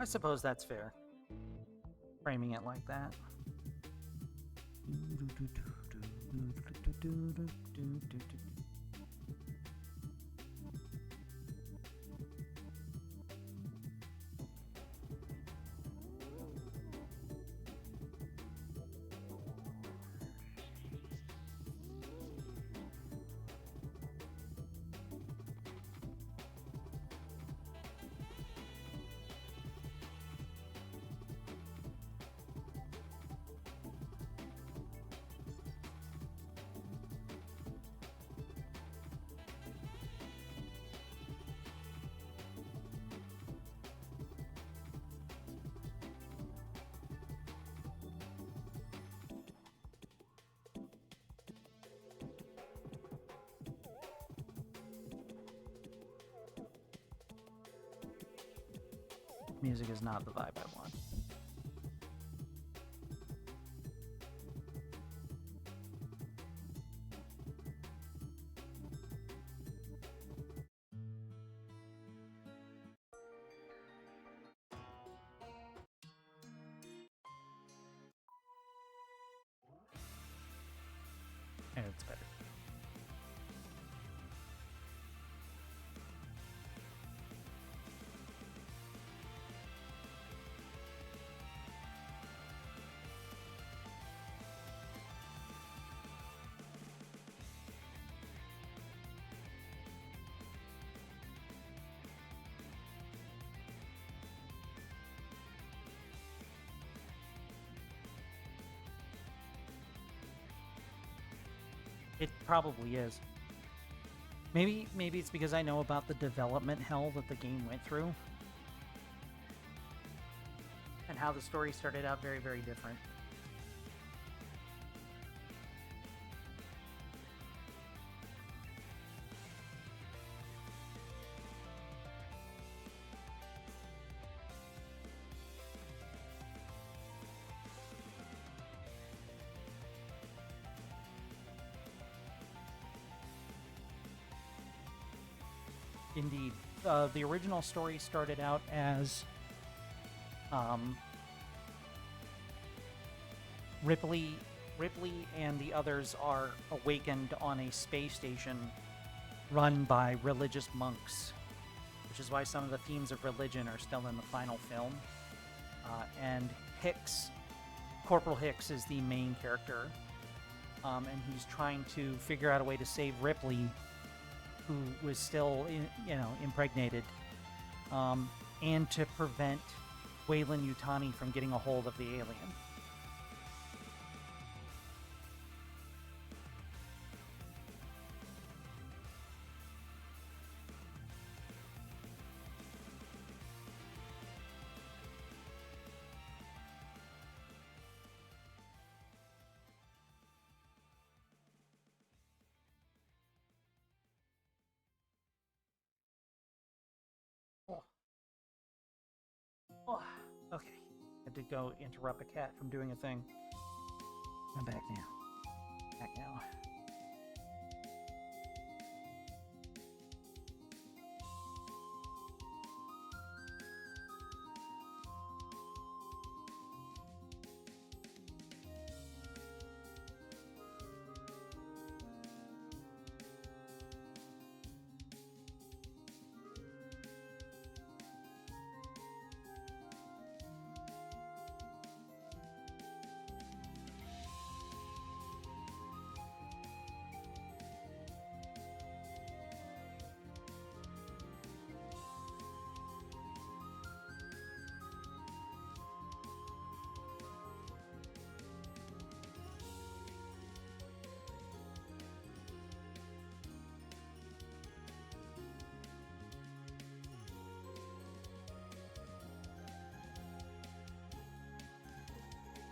[SPEAKER 1] I suppose that's fair. Framing it like that. Music is not the vibe I want. And it's better. It probably is. Maybe it's because I know about the development hell that the game went through. And how the story started out very, very different. Indeed. The original story started out as Ripley and the others are awakened on a space station run by religious monks, which is why some of the themes of religion are still in the final film. And Corporal Hicks is the main character, and he's trying to figure out a way to save Ripley, who was still, impregnated, and to prevent Weyland-Yutani from getting a hold of the alien. Oh, okay. Had to go interrupt a cat from doing a thing. I'm back now. Back now.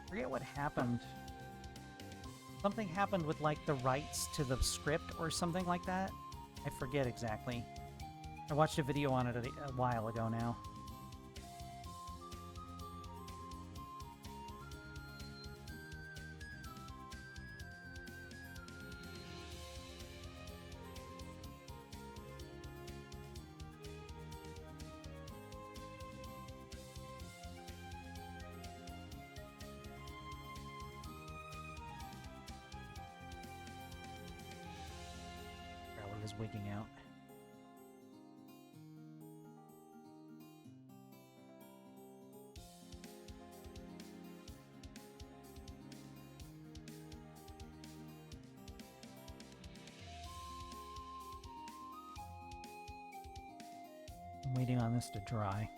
[SPEAKER 1] I forget what happened. Something happened with, like, the rights to the script or something like that. I forget exactly. I watched a video on it a while ago now. Is wigging out. I'm waiting on this to dry.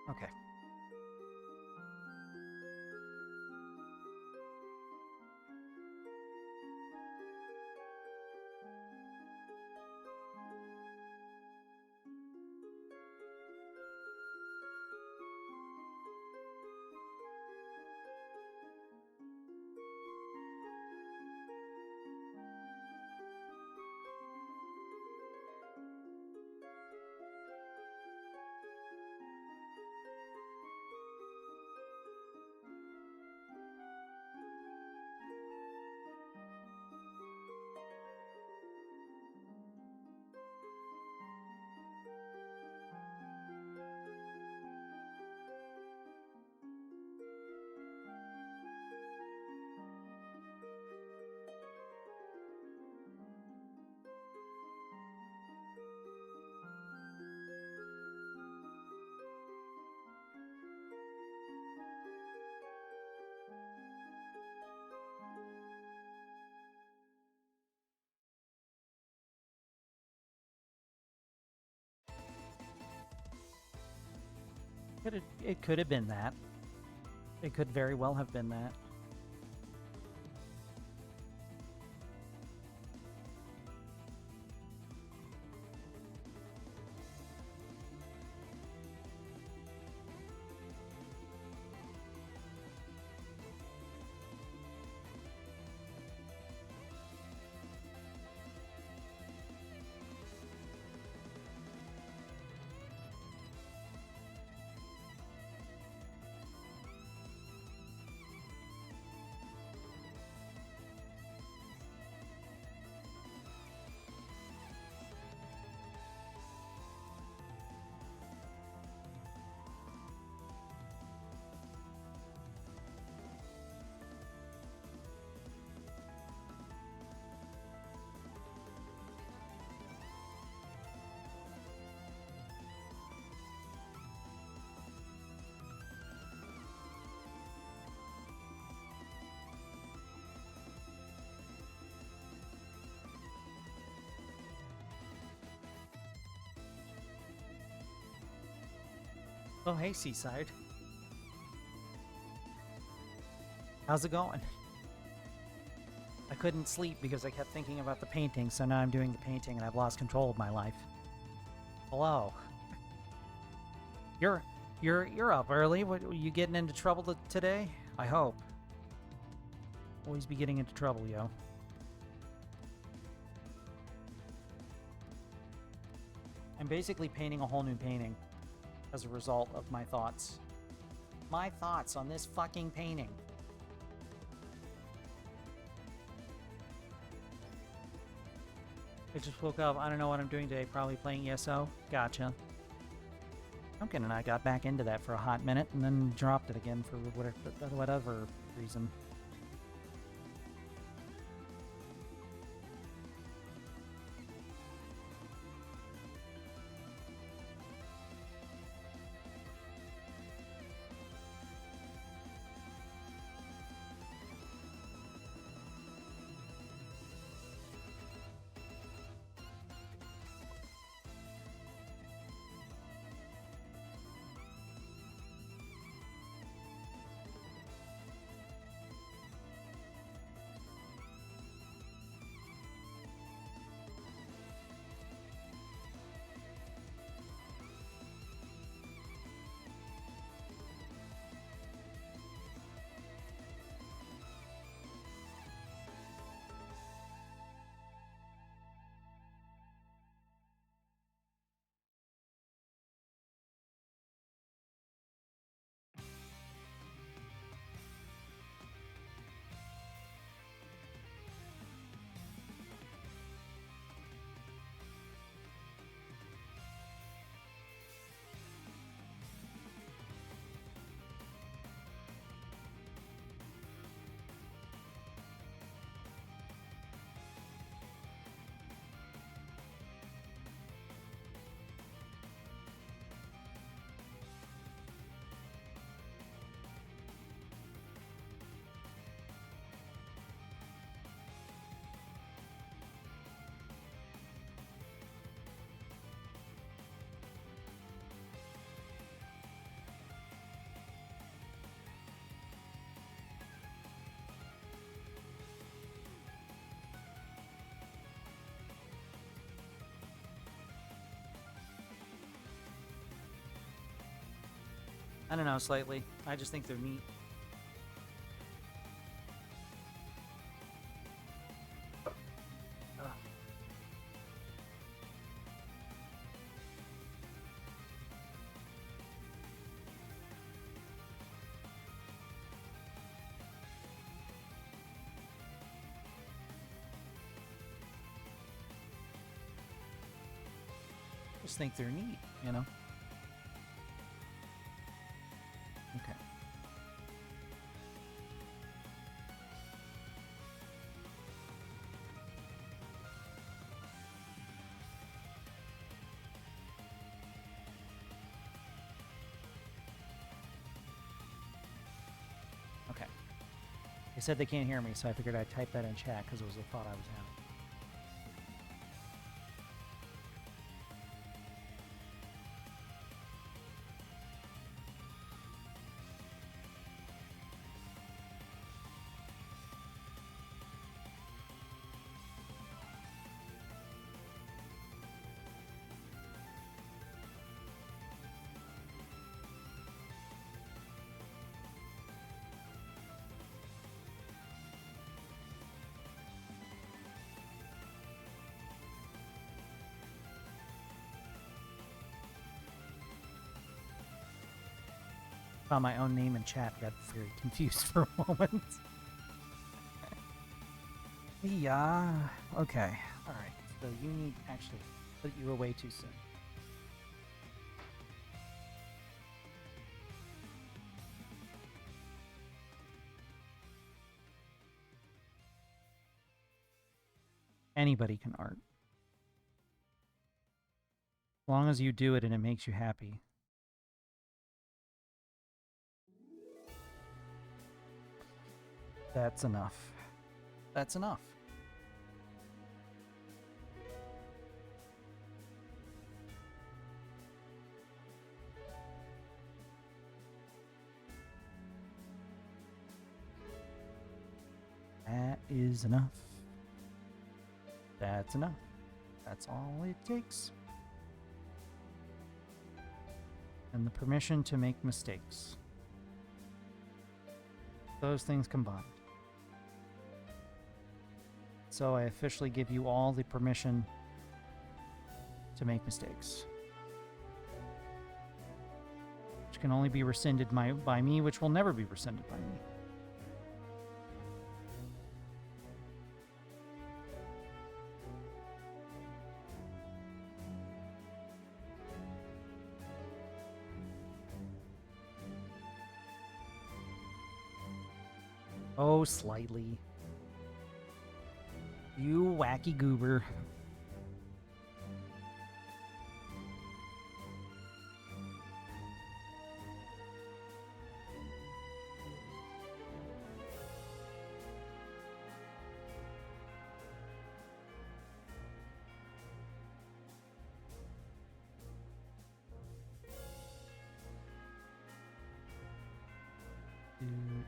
[SPEAKER 1] Okay. It could have been that. It could very well have been that. Oh, hey, Seaside. How's it going? I couldn't sleep because I kept thinking about the painting, so now I'm doing the painting and I've lost control of my life. Hello. You're up early. What, are you getting into trouble today? I hope. Always be getting into trouble, yo. I'm basically painting a whole new painting as a result of my thoughts. My thoughts on this fucking painting. I just woke up. I don't know what I'm doing today. Probably playing ESO. Gotcha. Pumpkin and I got back into that for a hot minute and then dropped it again for whatever reason. I don't know, slightly. I just think they're neat. Just think they're neat, you know? Okay. Okay. They said they can't hear me, so I figured I'd type that in chat because it was a thought I was having. Saw my own name in chat, got very confused for a moment. Yeah. Okay. All right. So you need actually put you away too soon. Anybody can art. As long as you do it and it makes you happy. That's enough. That's enough. That is enough. That's enough. That's all it takes. And the permission to make mistakes. Those things combined. So I officially give you all the permission to make mistakes. Which can only be rescinded by me, which will never be rescinded by me. Oh, slightly. You wacky goober.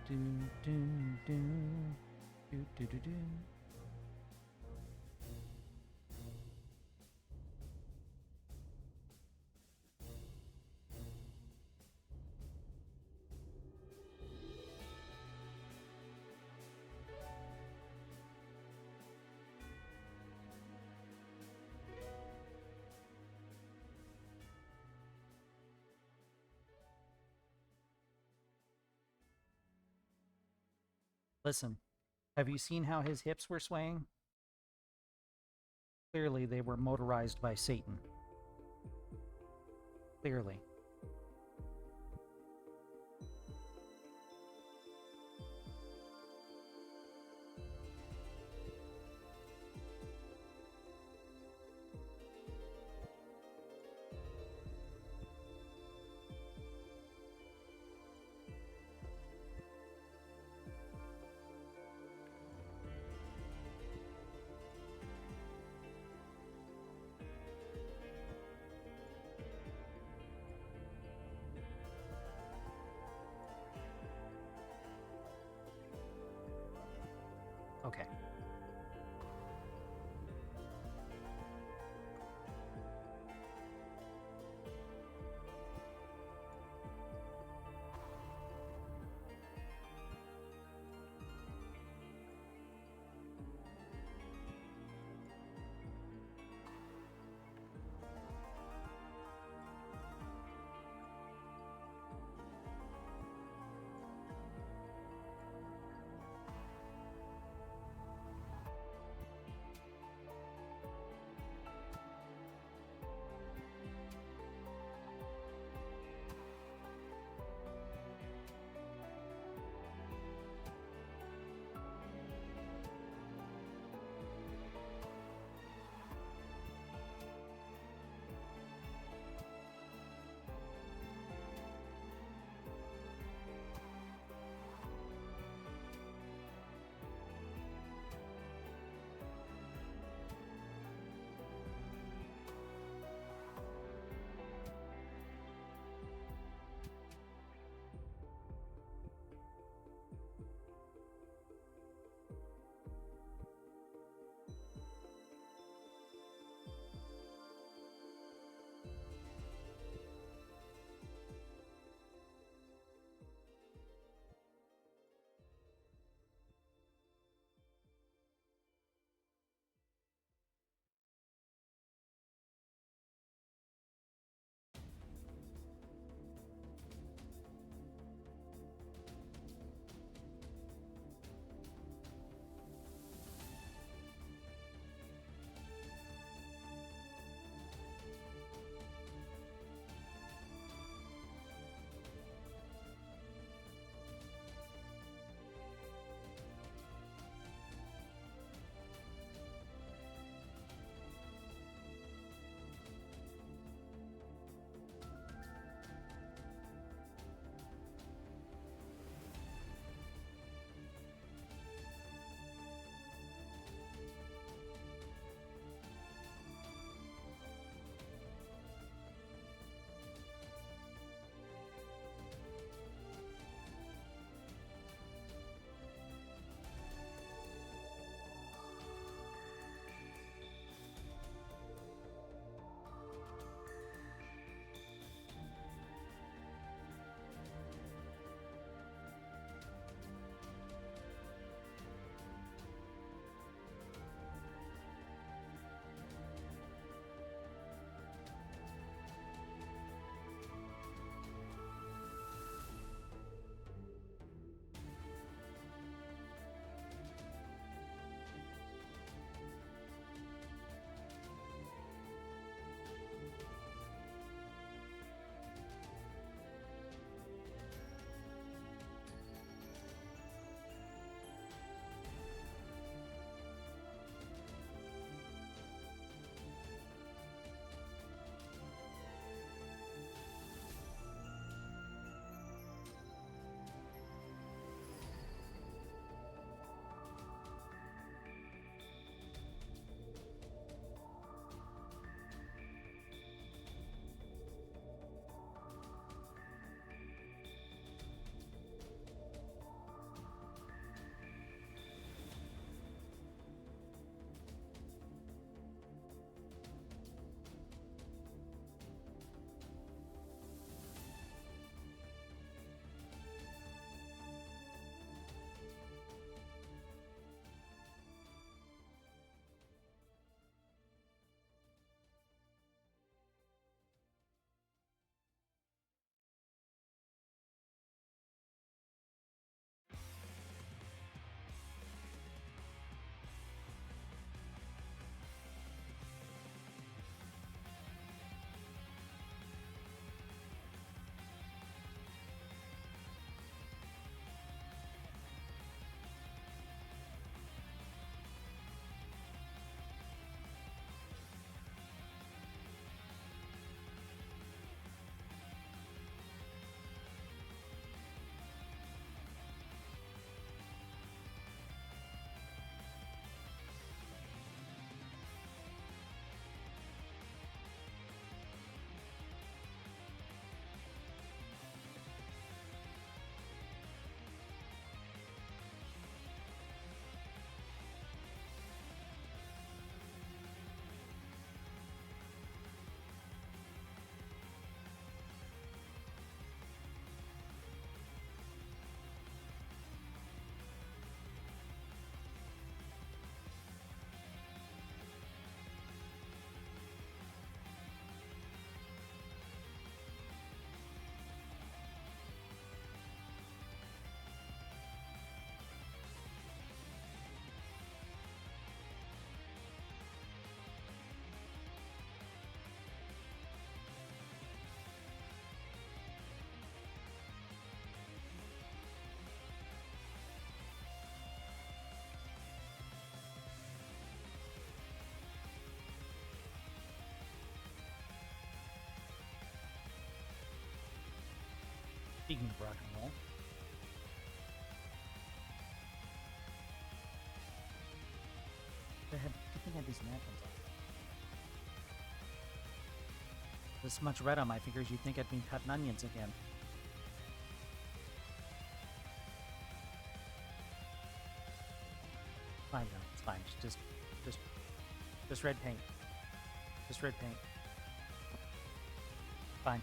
[SPEAKER 1] Do, do, do, do, do, do, do. Listen, have you seen how his hips were swaying? Clearly, they were motorized by Satan. Clearly. Okay. Speaking of rock and roll. Good thing I had these napkins on. This much red on my fingers, you'd think I'd been cutting onions again. Fine, no, it's fine. Just red paint. Just red paint. Fine.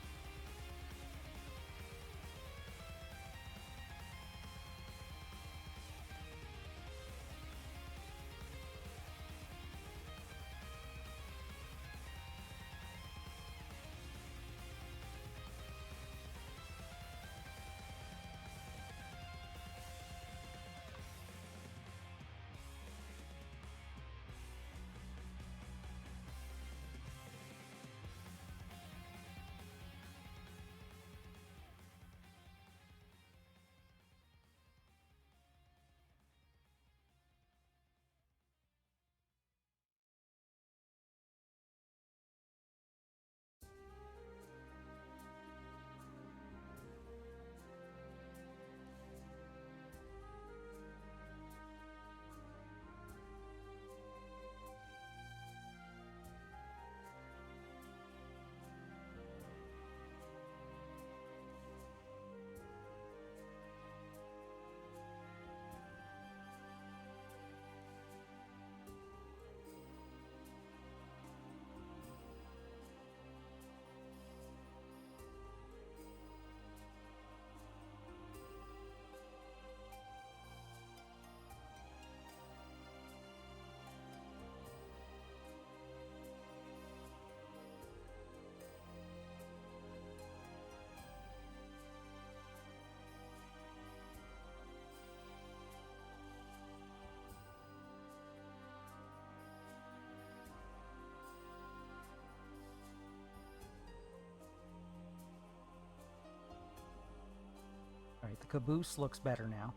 [SPEAKER 1] Alright, the caboose looks better now.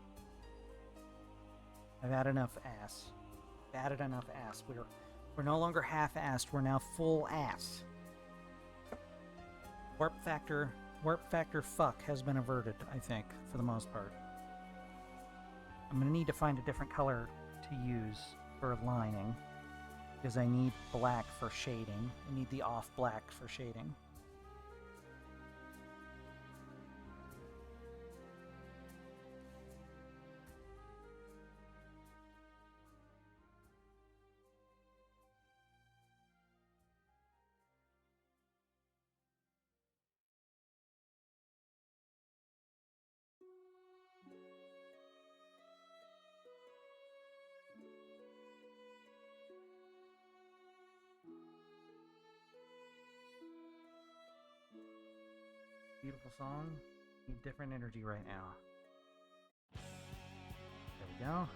[SPEAKER 1] I've had enough ass. I've added enough ass. We're no longer half-assed, we're now full ass. Warp factor fuck has been averted, I think, for the most part. I'm gonna need to find a different color to use for lining, because I need black for shading. I need the off black for shading. Beautiful song. Need different energy right now. There we go.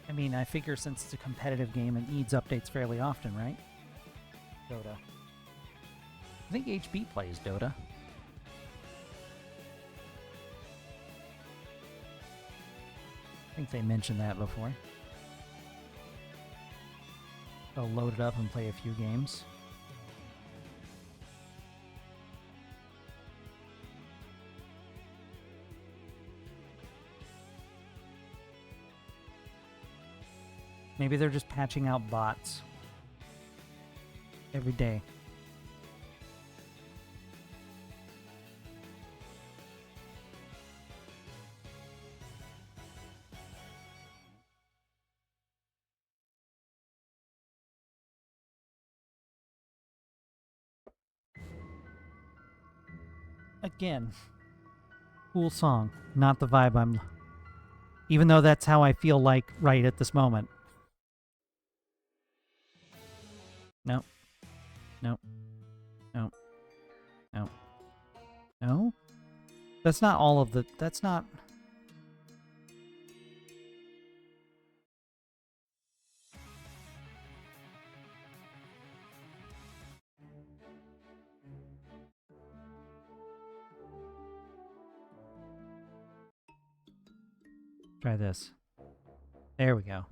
[SPEAKER 1] I mean, I figure since it's a competitive game, it needs updates fairly often, right? Dota. I think HB plays Dota. I think they mentioned that before. They'll load it up and play a few games. Maybe they're just patching out bots every day. Again, cool song, not the vibe I'm... Even though that's how I feel like right at this moment. Nope. Nope. Nope. Nope. No? That's not all of the... That's not... Try this. There we go.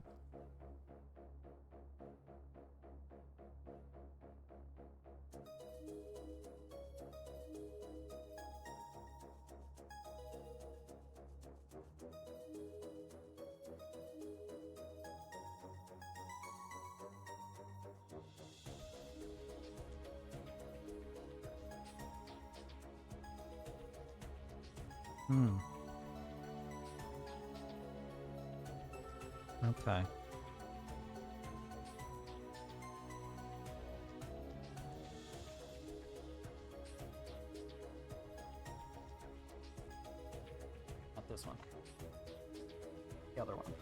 [SPEAKER 1] Okay. Not this one. The other one.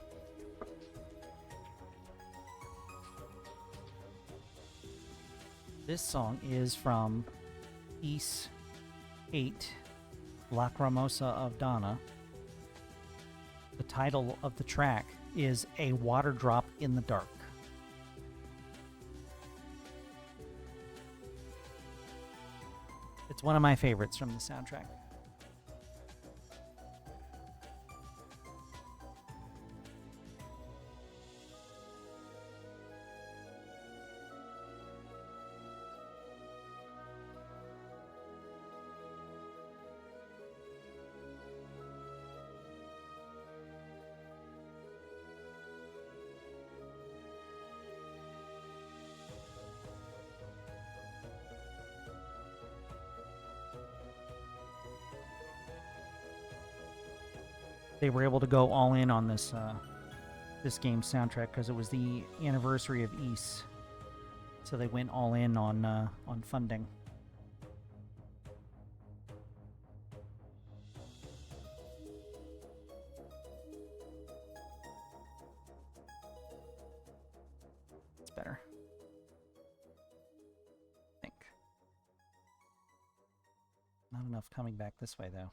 [SPEAKER 1] This song is from Ys 8, Lacrimosa of Dana. The title of the track is A Water Drop in the Dark. It's one of my favorites from the soundtrack. They were able to go all in on this this game's soundtrack because it was the anniversary of Ys, so they went all in on funding. It's better, I think. Not enough coming back this way though.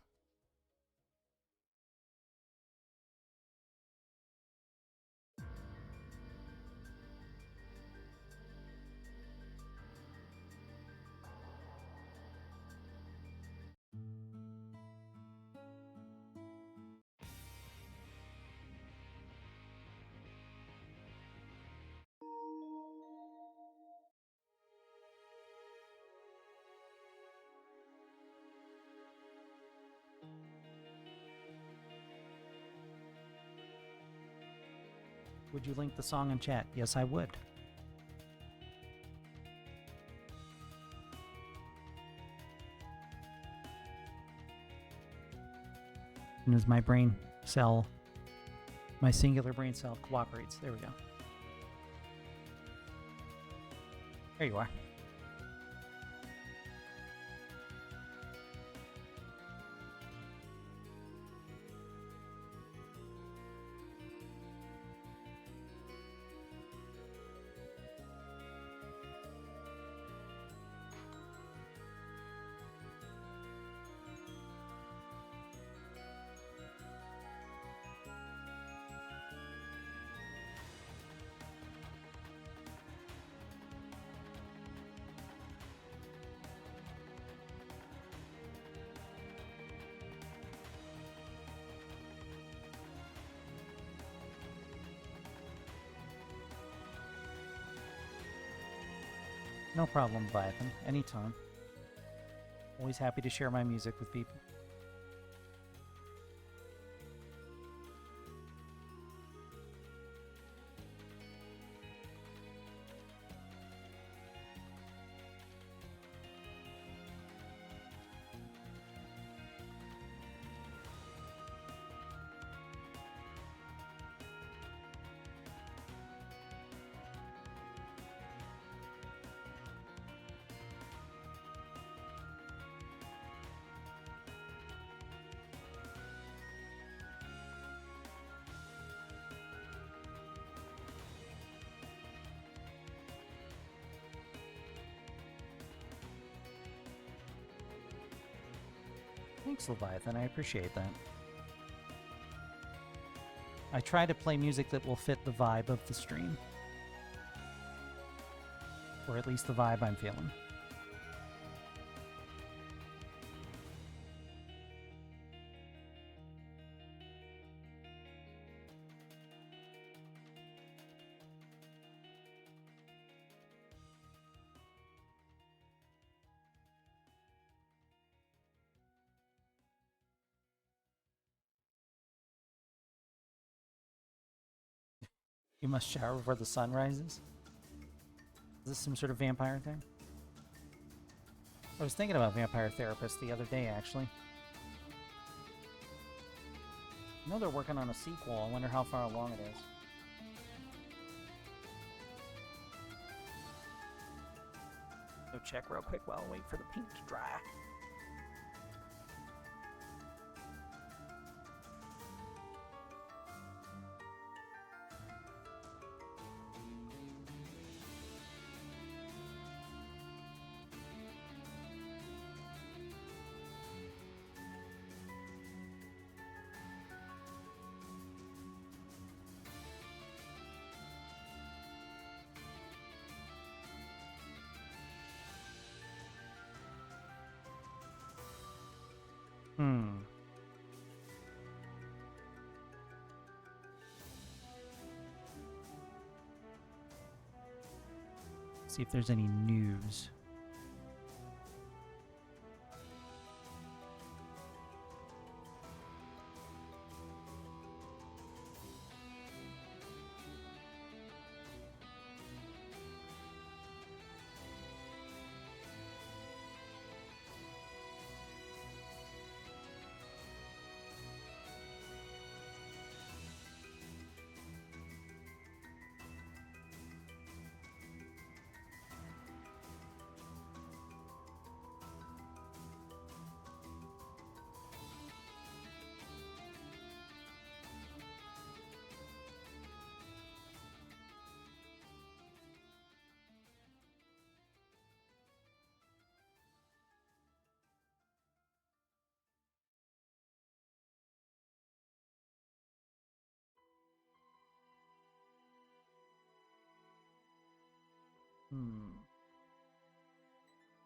[SPEAKER 1] Would you link the song in chat? Yes, I would. soon as my brain cell, my singular brain cell cooperates. There we go. There you are. No problem, Leviathan. Anytime. Always happy to share my music with people. Thanks, Leviathan. I appreciate that. I try to play music that will fit the vibe of the stream. Or at least the vibe I'm feeling. You must shower before the sun rises? Is this some sort of vampire thing? I was thinking about Vampire Therapist the other day, actually. I know they're working on a sequel. I wonder how far along it is. Go check real quick while I wait for the paint to dry. See if there's any news.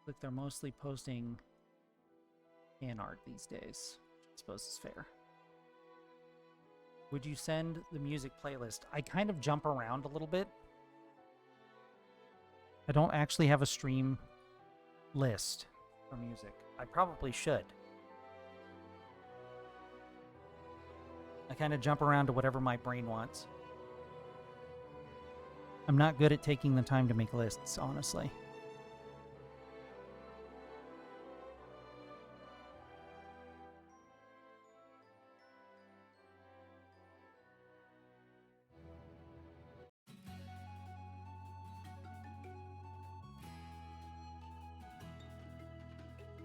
[SPEAKER 1] Like they're mostly posting fan art these days, which I suppose is fair. Would you send the music playlist? I kind of jump around a little bit. I don't actually have a stream list for music. I probably should. I kind of jump around to whatever my brain wants. I'm not good at taking the time to make lists, honestly.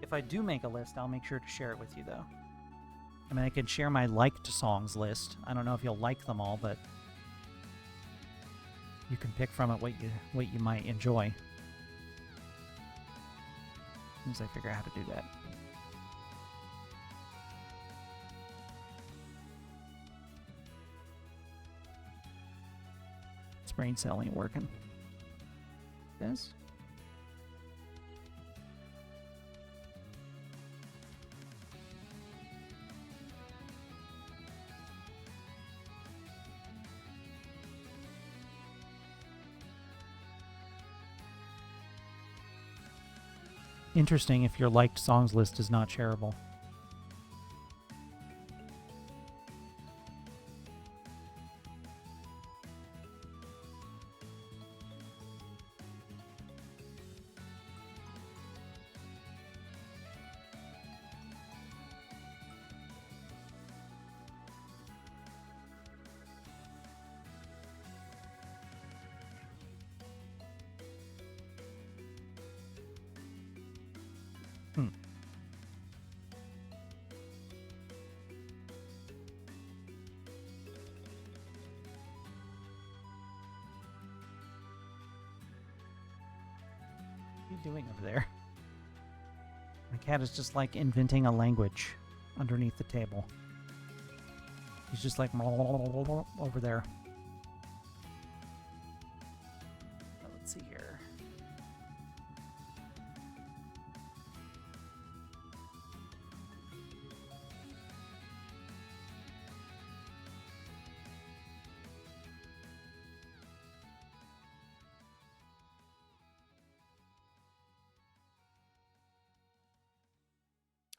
[SPEAKER 1] If I do make a list, I'll make sure to share it with you, though. I mean, I can share my liked songs list. I don't know if you'll like them all, but you can pick from it what you might enjoy. As soon as I figure out how to do that. This brain cell ain't working. This? Interesting if your liked songs list is not shareable. Doing over there? My cat is just like inventing a language underneath the table. He's just like over there. Let's see here.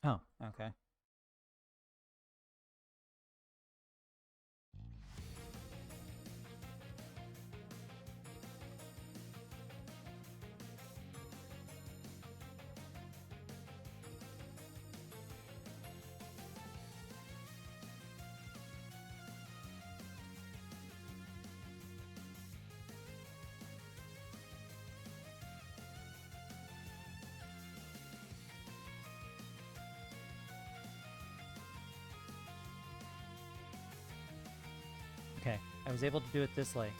[SPEAKER 1] Oh, okay. Okay, I was able to do it this way.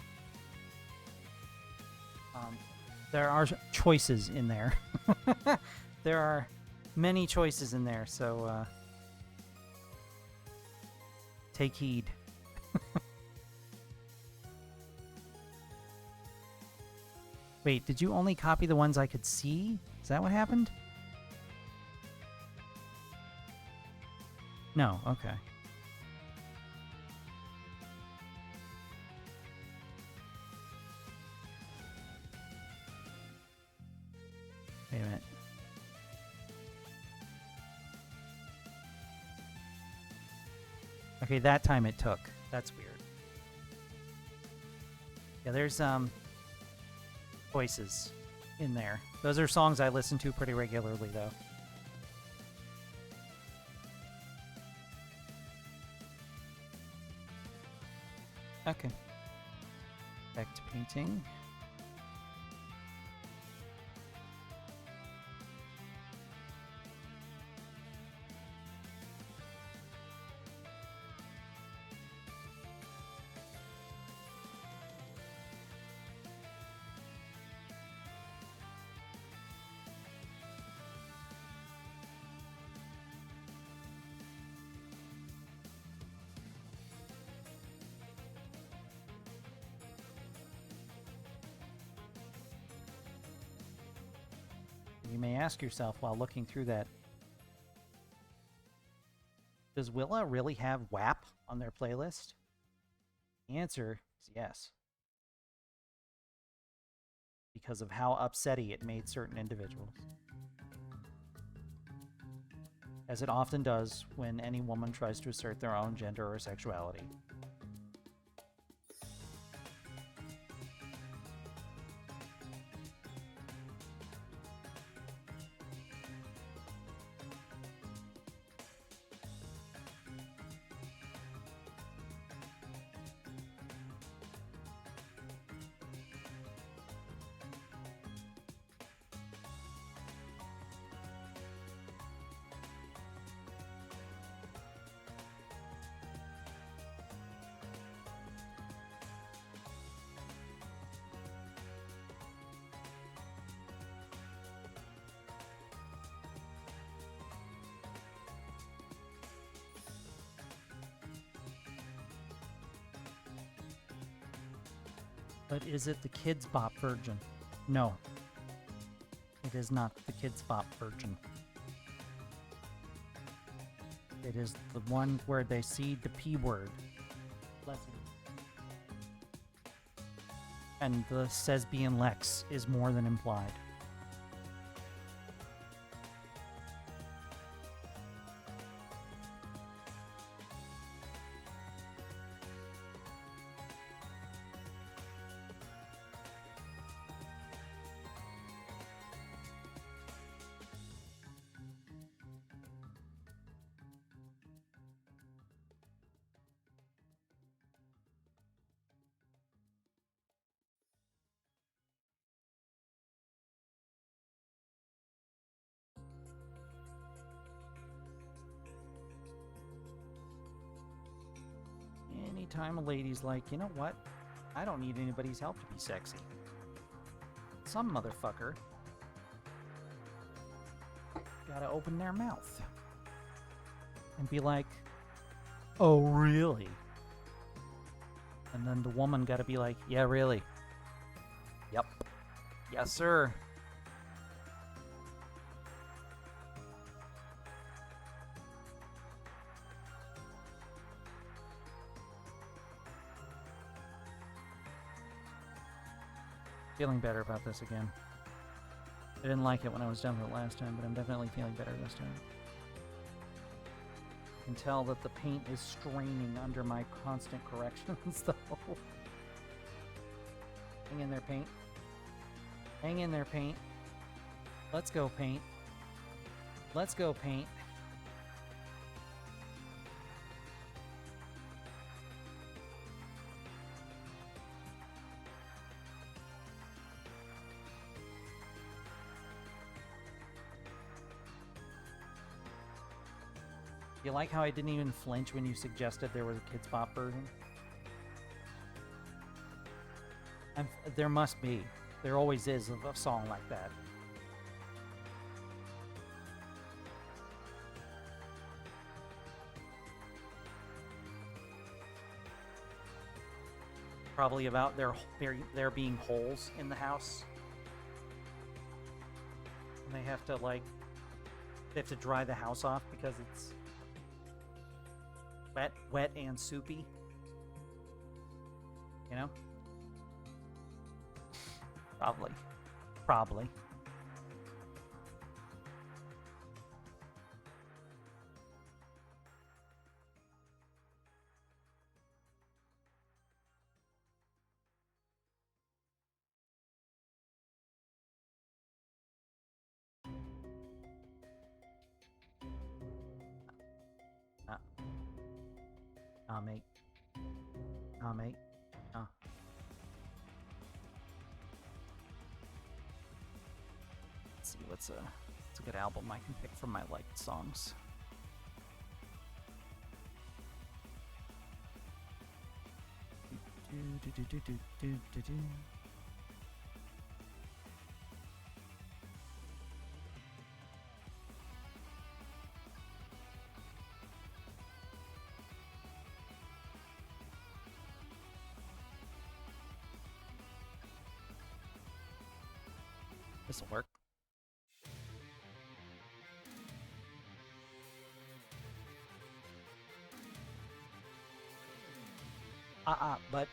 [SPEAKER 1] There are choices in there. There are many choices in there, so take heed. Wait, did you only copy the ones I could see? Is that what happened? No, okay. Wait a minute. Okay, that time it took. That's weird. Yeah, there's voices in there. Those are songs I listen to pretty regularly, though. Okay. Back to painting. You may ask yourself while looking through that, does Willa really have WAP on their playlist? The answer is yes. Because of how upsetty it made certain individuals. As it often does when any woman tries to assert their own gender or sexuality. But is it the Kids Bop version? No. It is not the Kids Bop version. It is the one where they see the P word. Blessing. And the Sesbian Lex is more than implied. Anytime a lady's like, you know what? I don't need anybody's help to be sexy. Some motherfucker gotta open their mouth and be like, oh, really? And then the woman gotta be like, yeah, really? Yep. Yes, sir. Feeling better about this again. I didn't like it when I was done with it last time, but I'm definitely feeling better this time. I can tell that the paint is straining under my constant corrections, though. Hang in there, paint. Hang in there, paint. Let's go, paint. Let's go, paint. You like how I didn't even flinch when you suggested there was a Kids Bop version? There must be. There always is of a song like that. Probably about there being holes in the house. And they have to dry the house off because it's wet and soupy. You know? Probably. Mate. Mate. Let's see, what's a good album I can pick from my liked songs. This'll work.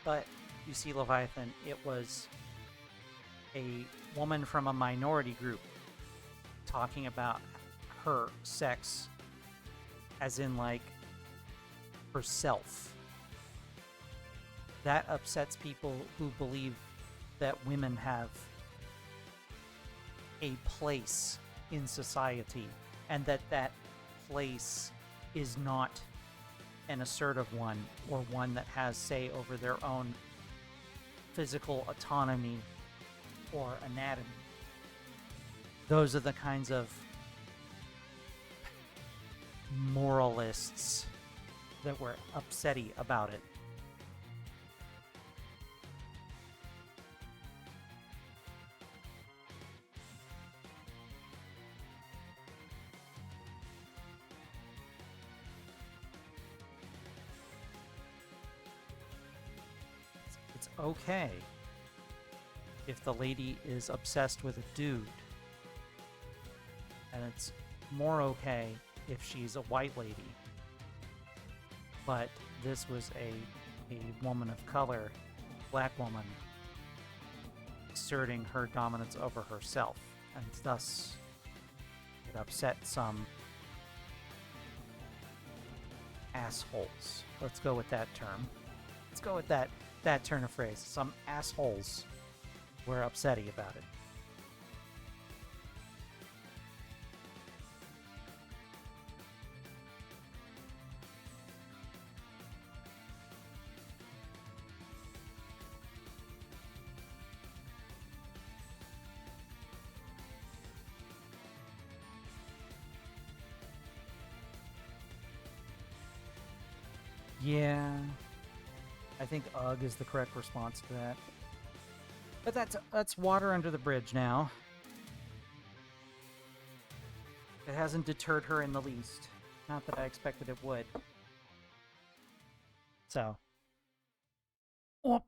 [SPEAKER 1] But you see, Leviathan, it was a woman from a minority group talking about her sex as in like herself. That upsets people who believe that women have a place in society and that place is not an assertive one or one that has say over their own physical autonomy or anatomy. Those are the kinds of moralists that were upsetty about it. It's okay if the lady is obsessed with a dude, and it's more okay if she's a white lady. But this was a woman of color, black woman, asserting her dominance over herself, and thus it upset some assholes. Let's go with that term. Let's go with that turn of phrase. Some assholes were upsetty about it. Yeah, I think ugh is the correct response to that. But that's water under the bridge now. It hasn't deterred her in the least. Not that I expected it would. So. Oh.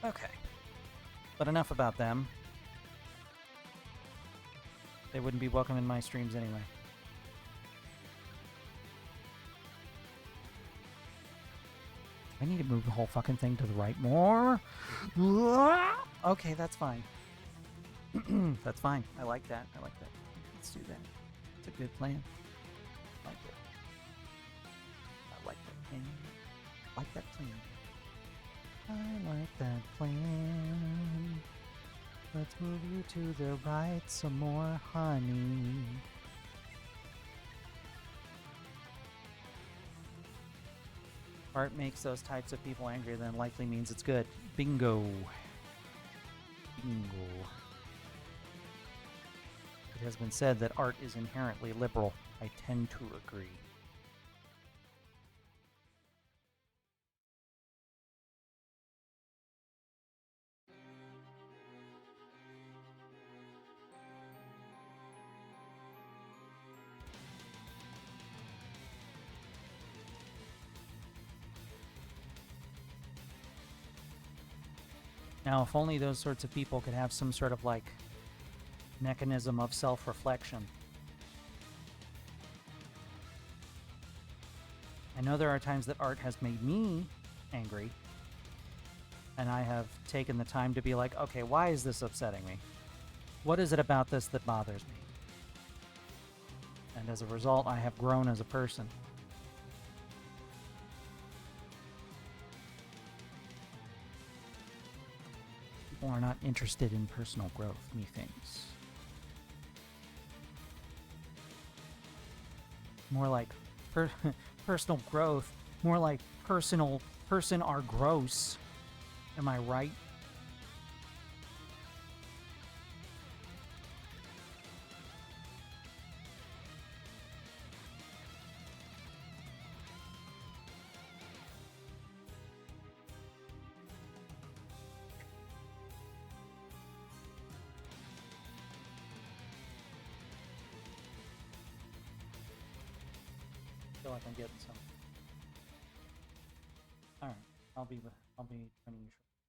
[SPEAKER 1] Okay. But enough about them. They wouldn't be welcome in my streams anyway. I need to move the whole fucking thing to the right more. Okay, that's fine. That's fine. I like that. I like that. Let's do that. It's a good plan. I like it. I like that plan. I like that plan. I like that plan. Let's move you to the right some more, honey. Art makes those types of people angry, then likely means it's good. Bingo. Bingo. It has been said that art is inherently liberal. I tend to agree. Now, if only those sorts of people could have some sort of, like, mechanism of self-reflection. I know there are times that art has made me angry, and I have taken the time to be like, okay, why is this upsetting me? What is it about this that bothers me? And as a result, I have grown as a person. People are not interested in personal growth, methinks. More like personal growth, more like person are gross. Am I right? I feel like I'm getting some. All right, I'll be joining you shortly.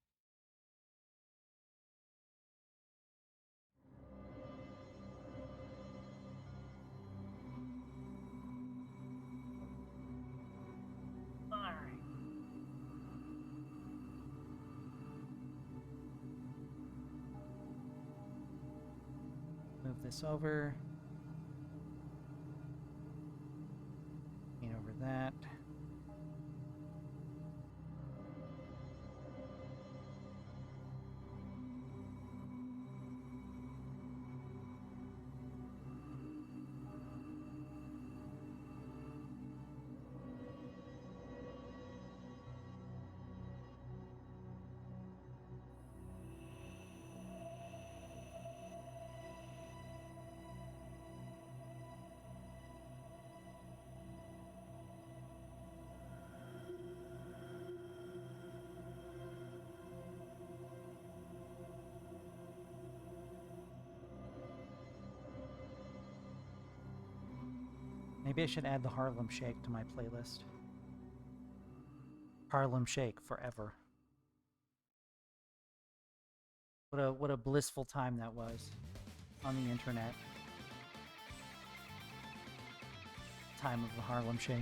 [SPEAKER 1] All right. Move this over. Paint over that. Maybe I should add the Harlem Shake to my playlist. Harlem Shake forever. What a blissful time that was on the internet. Time of the Harlem Shake.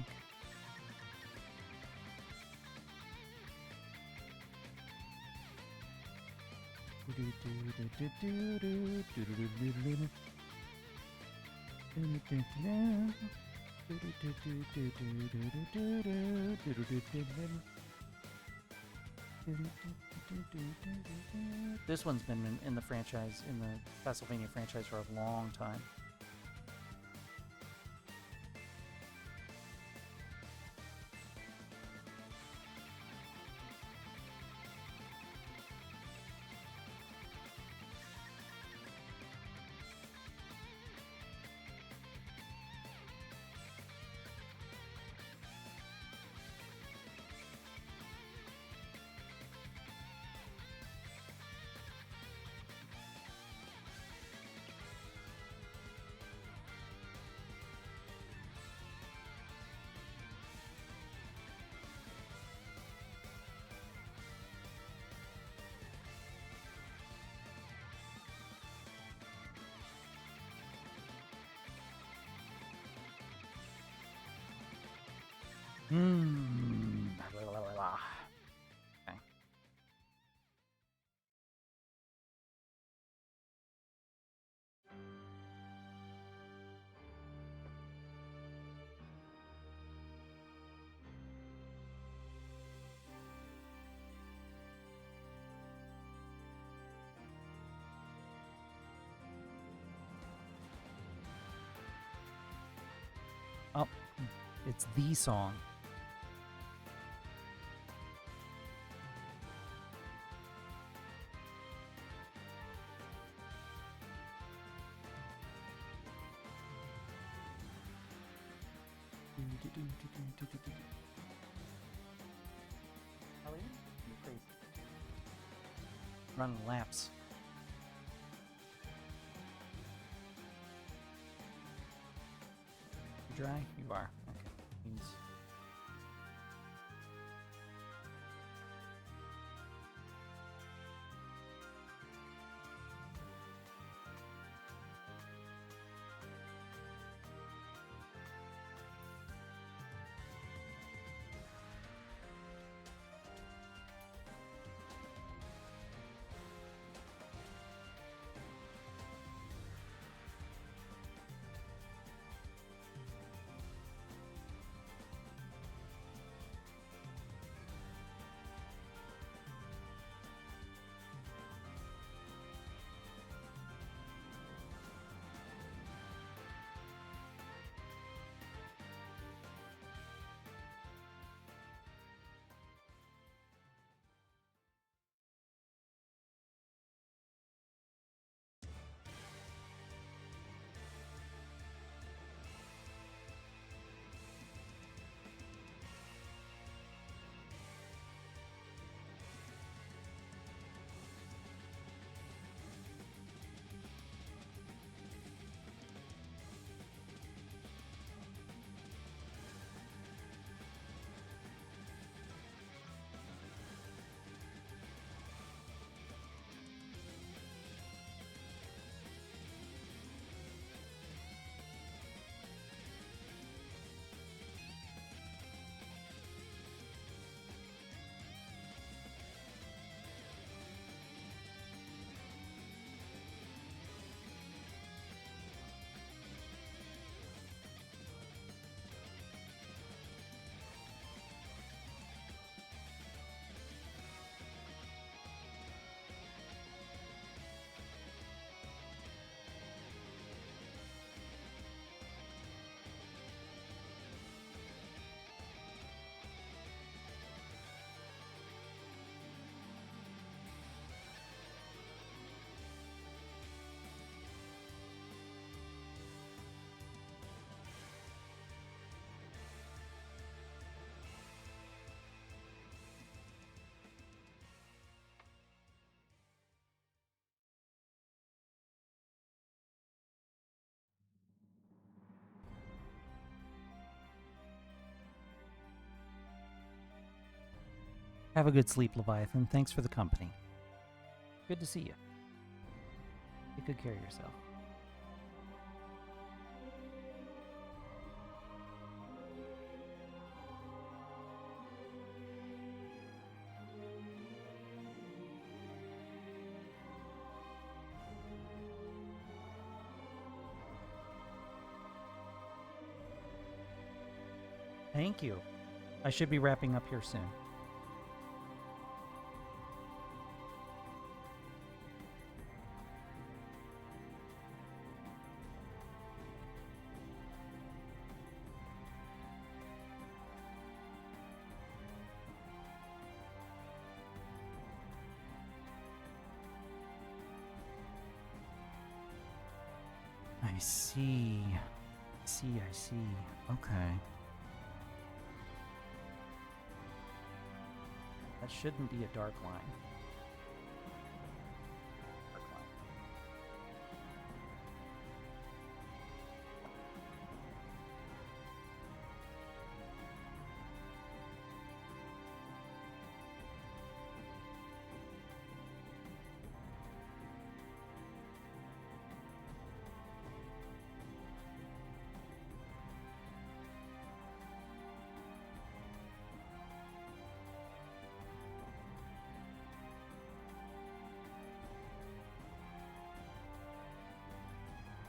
[SPEAKER 1] This one's been in the franchise, in the Castlevania franchise for a long time. Okay. Oh, it's the song. You're crazy. Running laps. You dry? You are. Okay. Means Have a good sleep, Leviathan. Thanks for the company. Good to see you. Take good care of yourself. Thank you. I should be wrapping up here soon. I see. I see. Okay. That shouldn't be a dark line. Dark line.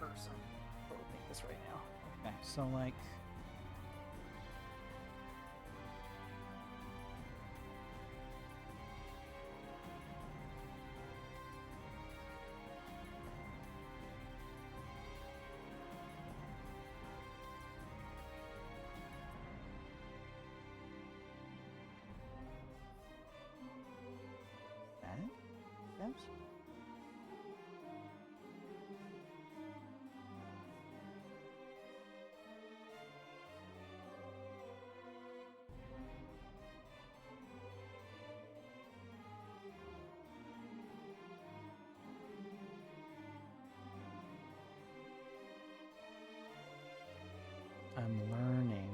[SPEAKER 1] I'm make this right now. Okay, so like that? Yes. I'm learning.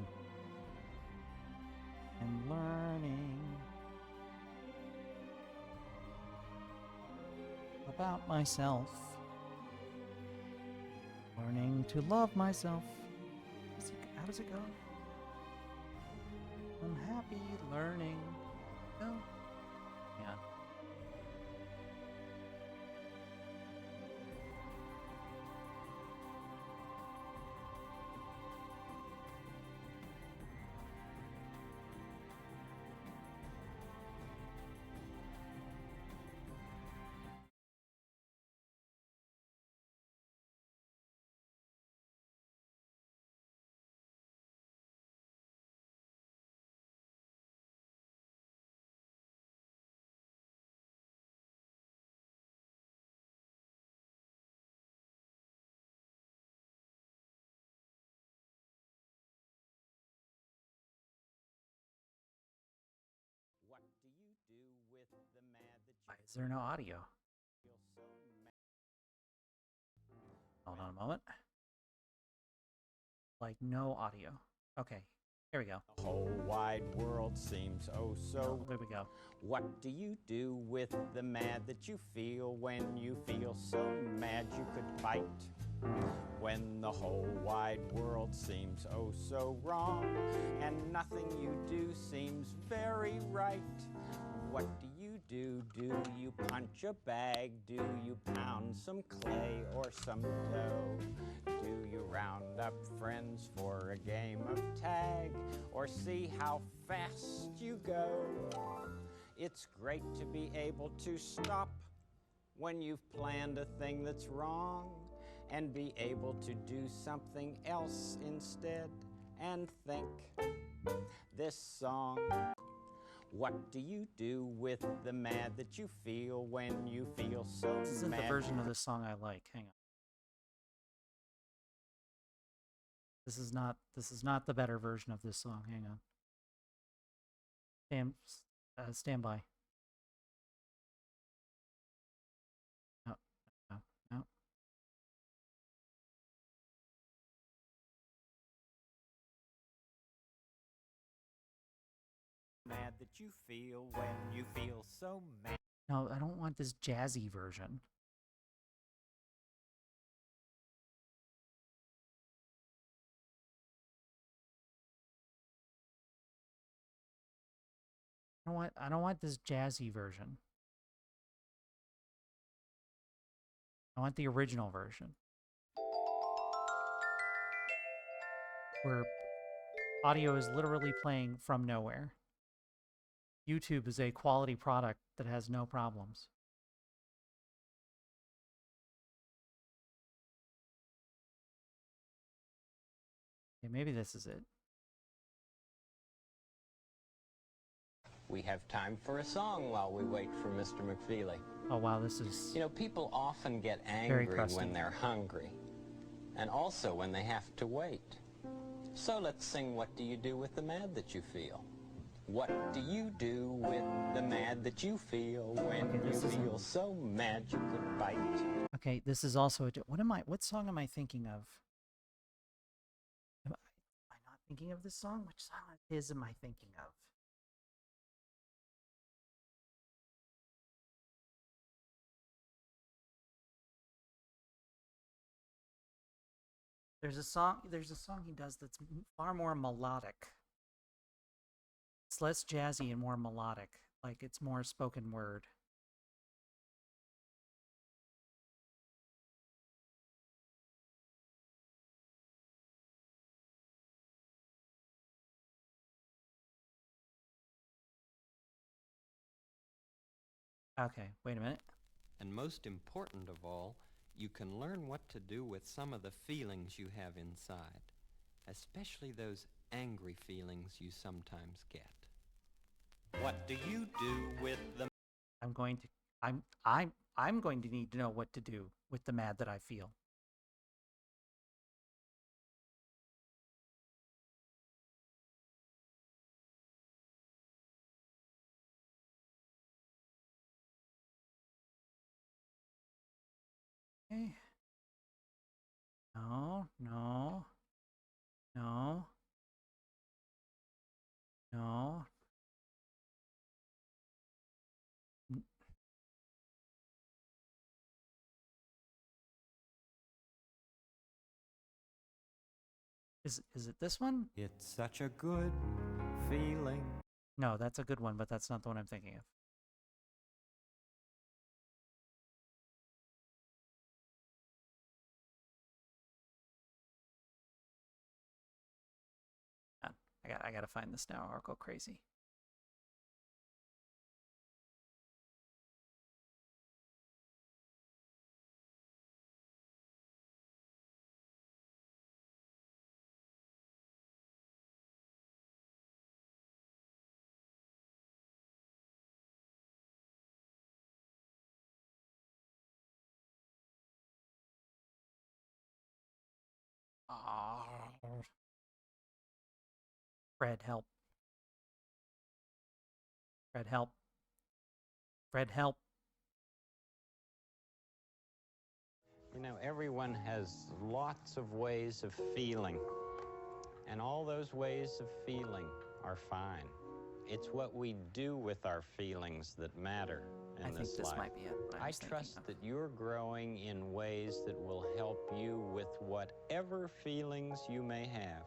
[SPEAKER 1] I'm learning about myself. Learning to love myself. How does it go? I'm happy learning. Oh. Yeah.
[SPEAKER 2] What do you do with the mad that you
[SPEAKER 1] Why is there no audio?
[SPEAKER 2] feel so mad?
[SPEAKER 1] Hold on a moment. Like no audio. Okay, here we go.
[SPEAKER 2] The whole wide world seems oh so.
[SPEAKER 1] There we go.
[SPEAKER 2] What do you do with the mad that you feel when you feel so mad you could fight? When the whole wide world seems oh so wrong, and nothing you do seems very right. What do you do? Do you punch a bag? Do you pound some clay or some dough? Do you round up friends for a game of tag, or see how fast you go? It's great to be able to stop when you've planned a thing that's wrong, and be able to do something else instead and think. This song. What do you do with the mad that you feel when you feel so
[SPEAKER 1] This isn't
[SPEAKER 2] mad?
[SPEAKER 1] the version of this song I like. Hang on. This is not the better version of this song. Hang on. Stand by. No, no, no.
[SPEAKER 2] Mad that that you feel when you feel so mad.
[SPEAKER 1] No, I don't want this jazzy version. I don't want this jazzy version. I want the original version. Where audio is literally playing from nowhere. YouTube is a quality product that has no problems. Okay, maybe this is it.
[SPEAKER 2] We have time for a song while we wait for Mr. McFeely.
[SPEAKER 1] Oh wow, this is...
[SPEAKER 2] You know, people often get
[SPEAKER 1] Very
[SPEAKER 2] angry
[SPEAKER 1] crusty.
[SPEAKER 2] when they're hungry, and also when they have to wait. So let's sing What Do You Do With the Mad That You Feel? What do you do with the mad that you feel when
[SPEAKER 1] Okay,
[SPEAKER 2] you
[SPEAKER 1] this isn't-
[SPEAKER 2] feel so mad you could bite?
[SPEAKER 1] Okay, this is also a... What song am I thinking of? Am I not thinking of this song? Which song am I thinking of? There's a song he does that's far more melodic. It's less jazzy and more melodic. Like it's more spoken word. Okay, wait a minute.
[SPEAKER 3] And most important of all, you can learn what to do with some of the feelings you have inside, especially those angry feelings you sometimes get. What do you do with the...
[SPEAKER 1] I'm going to need to know what to do with the mad that I feel. Okay. No, no. No. No. N- Is it this one?
[SPEAKER 2] It's such a good feeling.
[SPEAKER 1] No, that's a good one, but that's not the one I'm thinking of. I gotta find this now or I'll go crazy. Oh. Fred, help. Fred, help. Fred, help.
[SPEAKER 2] You know, everyone has lots of ways of feeling, and all those ways of feeling are fine. It's what we do with our feelings that matter in
[SPEAKER 1] I
[SPEAKER 2] this
[SPEAKER 1] think this
[SPEAKER 2] life.
[SPEAKER 1] might be it. what I
[SPEAKER 2] I
[SPEAKER 1] was thinking
[SPEAKER 2] trust
[SPEAKER 1] of.
[SPEAKER 2] that you're growing in ways that will help you with whatever feelings you may have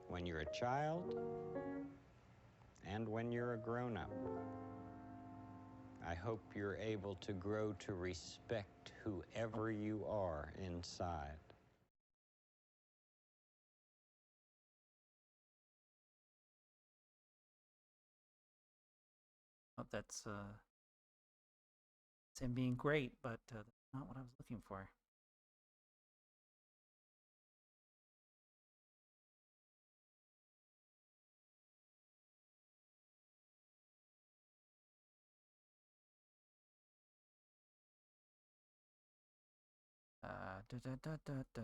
[SPEAKER 2] when you're a child and when you're a grown-up. I hope you're able to grow to respect whoever you are inside.
[SPEAKER 1] Oh, that's it's him being great, but that's not what I was looking for. Da da da da da.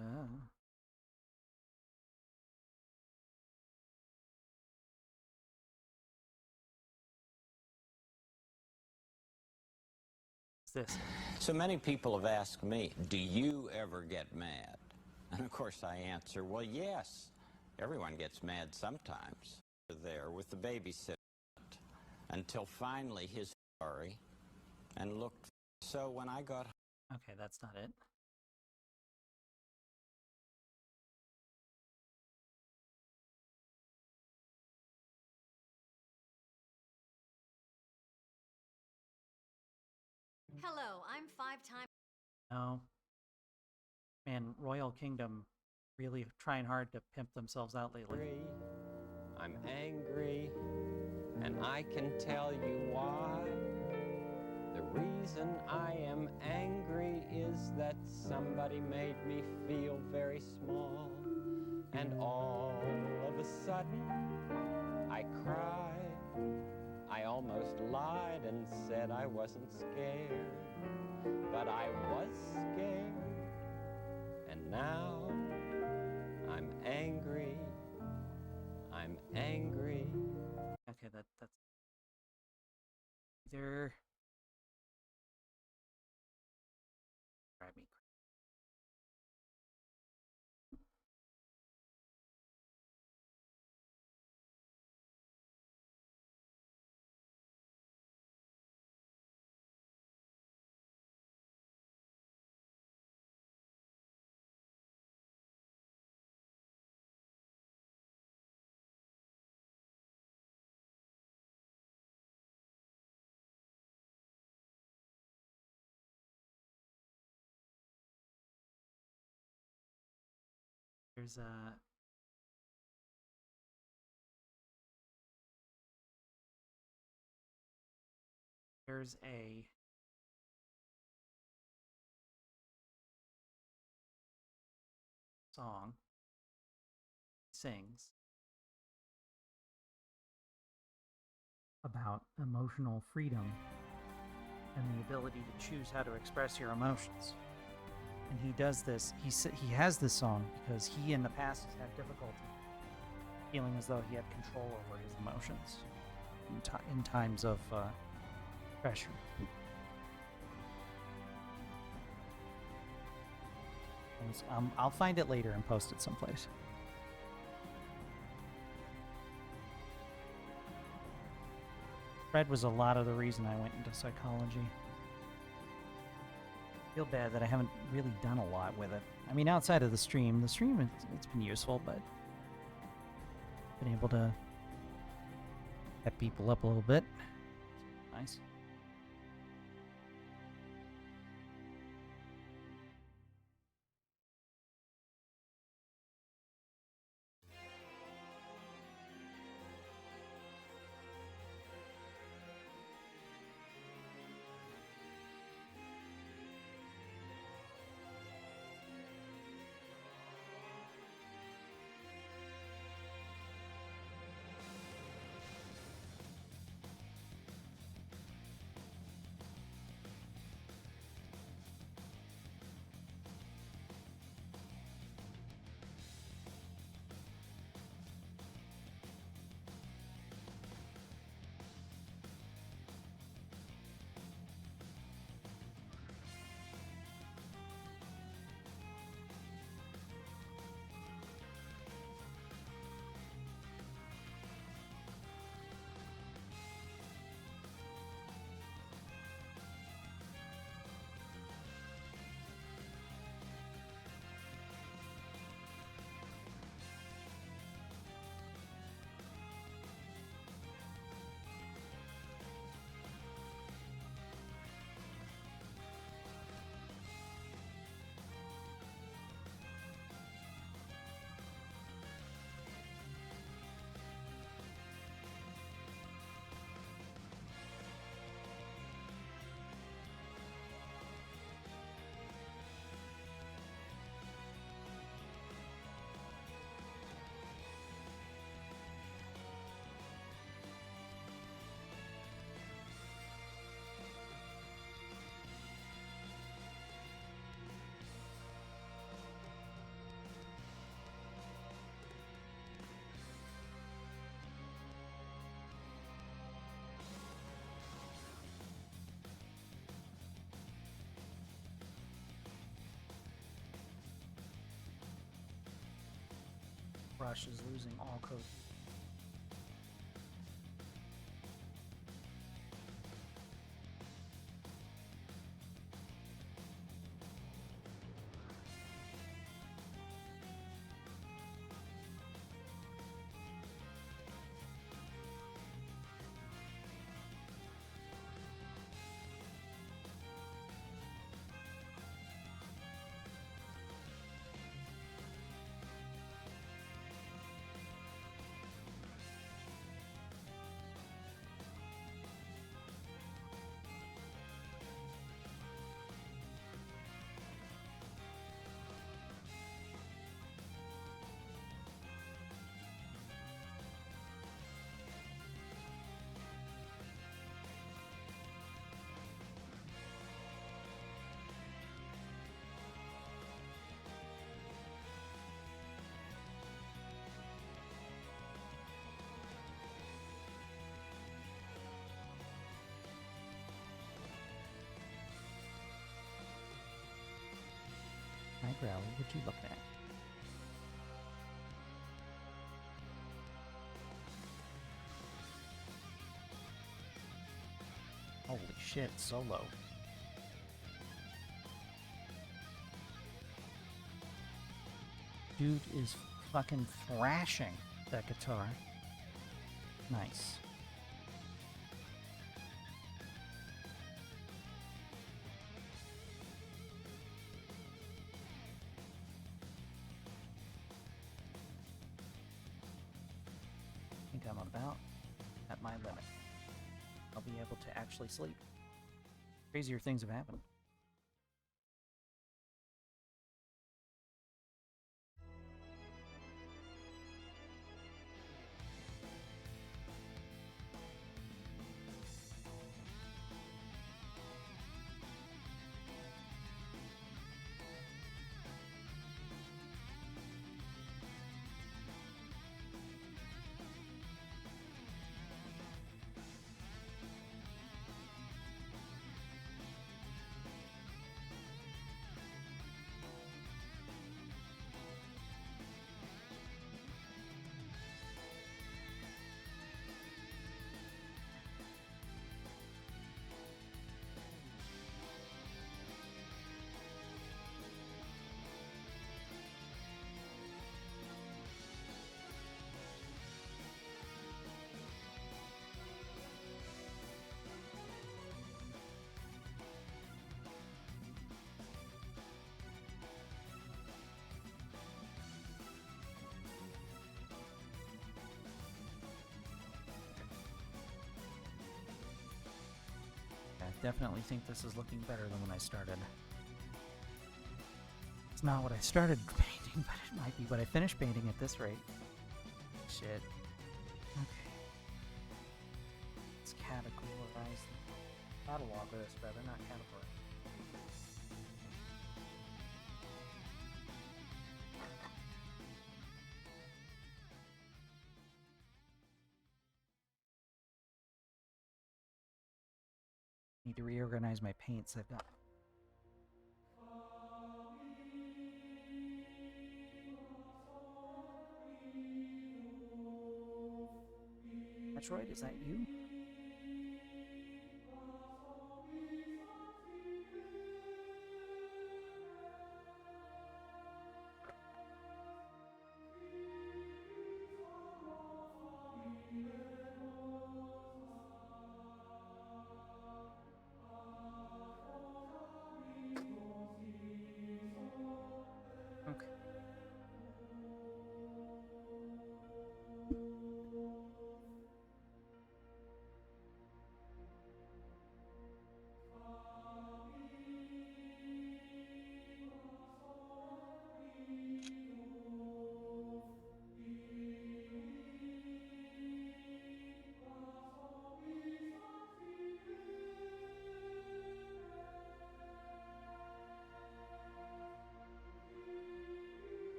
[SPEAKER 1] What's this?
[SPEAKER 2] So many people have asked me, do you ever get mad? And of course I answer, well, yes. Everyone gets mad sometimes. There with the babysitter. until finally his story and looked. So when I got
[SPEAKER 1] Okay, that's not it.
[SPEAKER 4] Hello, I'm five-time.
[SPEAKER 1] No. Man, Royal Kingdom really trying hard to pimp themselves out lately.
[SPEAKER 3] I'm angry, and I can tell you why. The reason I am angry is that somebody made me feel very small, and all of a sudden I cried. I almost lied and said I wasn't scared, but I was scared, and now I'm angry. I'm angry.
[SPEAKER 1] Okay, that's either drive me. There's a song sings about emotional freedom and the ability to choose how to express your emotions. And he does this. He has this song because he in the past has had difficulty feeling as though he had control over his emotions in times of pressure. I'll find it later and post it someplace. Fred was a lot of the reason I went into psychology. I feel bad that I haven't really done a lot with it. I mean, outside of the stream it's been useful, but been able to pep people up a little bit. Nice. Rush is losing all code. Rally, would you look at? Holy shit, solo. Dude is fucking thrashing that guitar. Nice. I think I'm about at my limit. I'll be able to actually sleep. Crazier things have happened. I definitely think this is looking better than when I started. It's not what I started painting, but it might be what I finished painting at this rate. Shit. Okay. Let's categorize the catalog this, rather, not category. Need to reorganize my paints. I've got Metroid, is that you? Okay.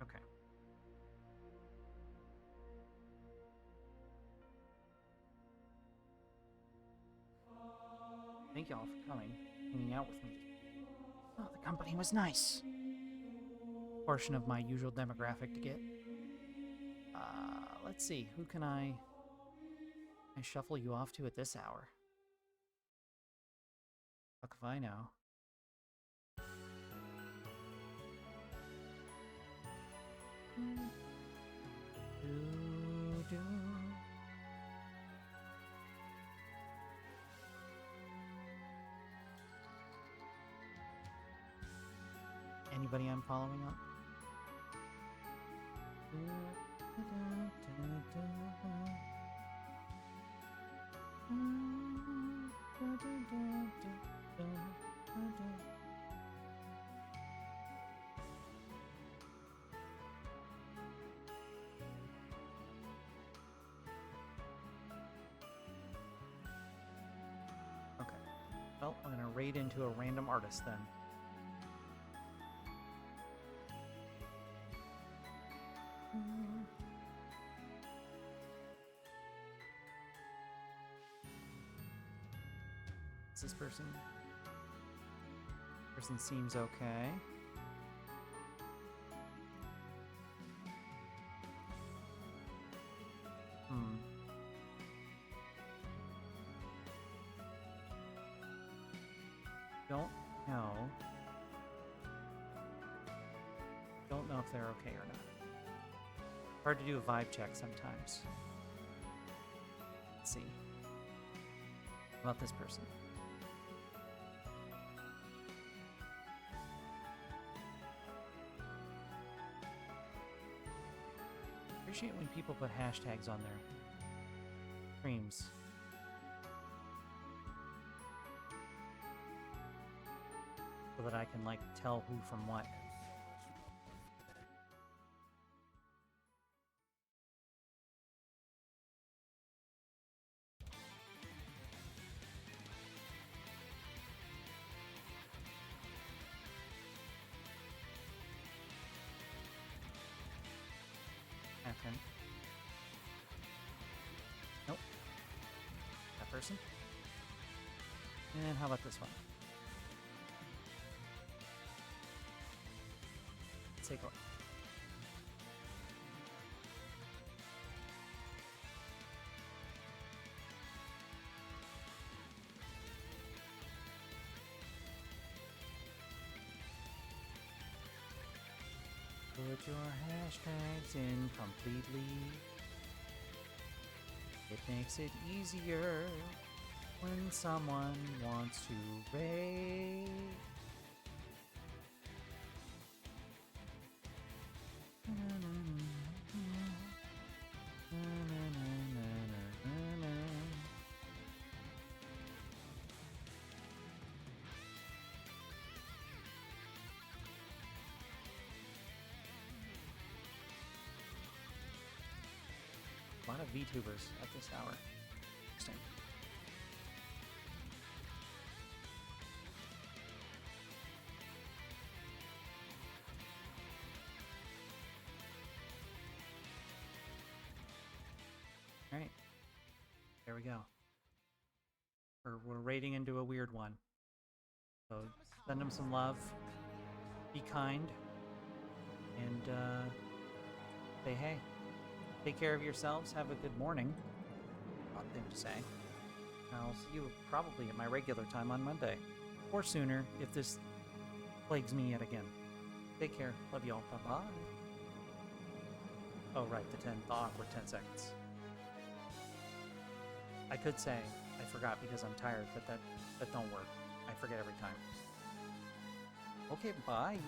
[SPEAKER 1] Okay. Thank y'all for coming, hanging out with me. Oh, the company was nice. Portion of my usual demographic to get. Let's see, who can I shuffle you off to at this hour? Fuck if I know. Anybody I'm following up? Okay. Well, I'm gonna raid into a random artist then. Is this person? Person seems okay. Don't know. Don't know if they're okay or not. Hard to do a vibe check sometimes. Let's see. How about this person? Appreciate when people put hashtags on their streams. So that I can, like, tell who from what. Okay. Nope. That person. And how about this one? Let's take a look. Put your hashtags in completely. It makes it easier when someone wants to raid. A lot of VTubers at this hour. Interesting. All right. There we go. We're raiding into a weird one. So send them some love. Be kind. And say hey. Take care of yourselves. Have a good morning. Odd thing to say. I'll see you probably at my regular time on Monday. Or sooner if this plagues me yet again. Take care. Love y'all. Bye-bye. Oh, right. The awkward 10 seconds. I could say I forgot because I'm tired, but that don't work. I forget every time. Okay, bye.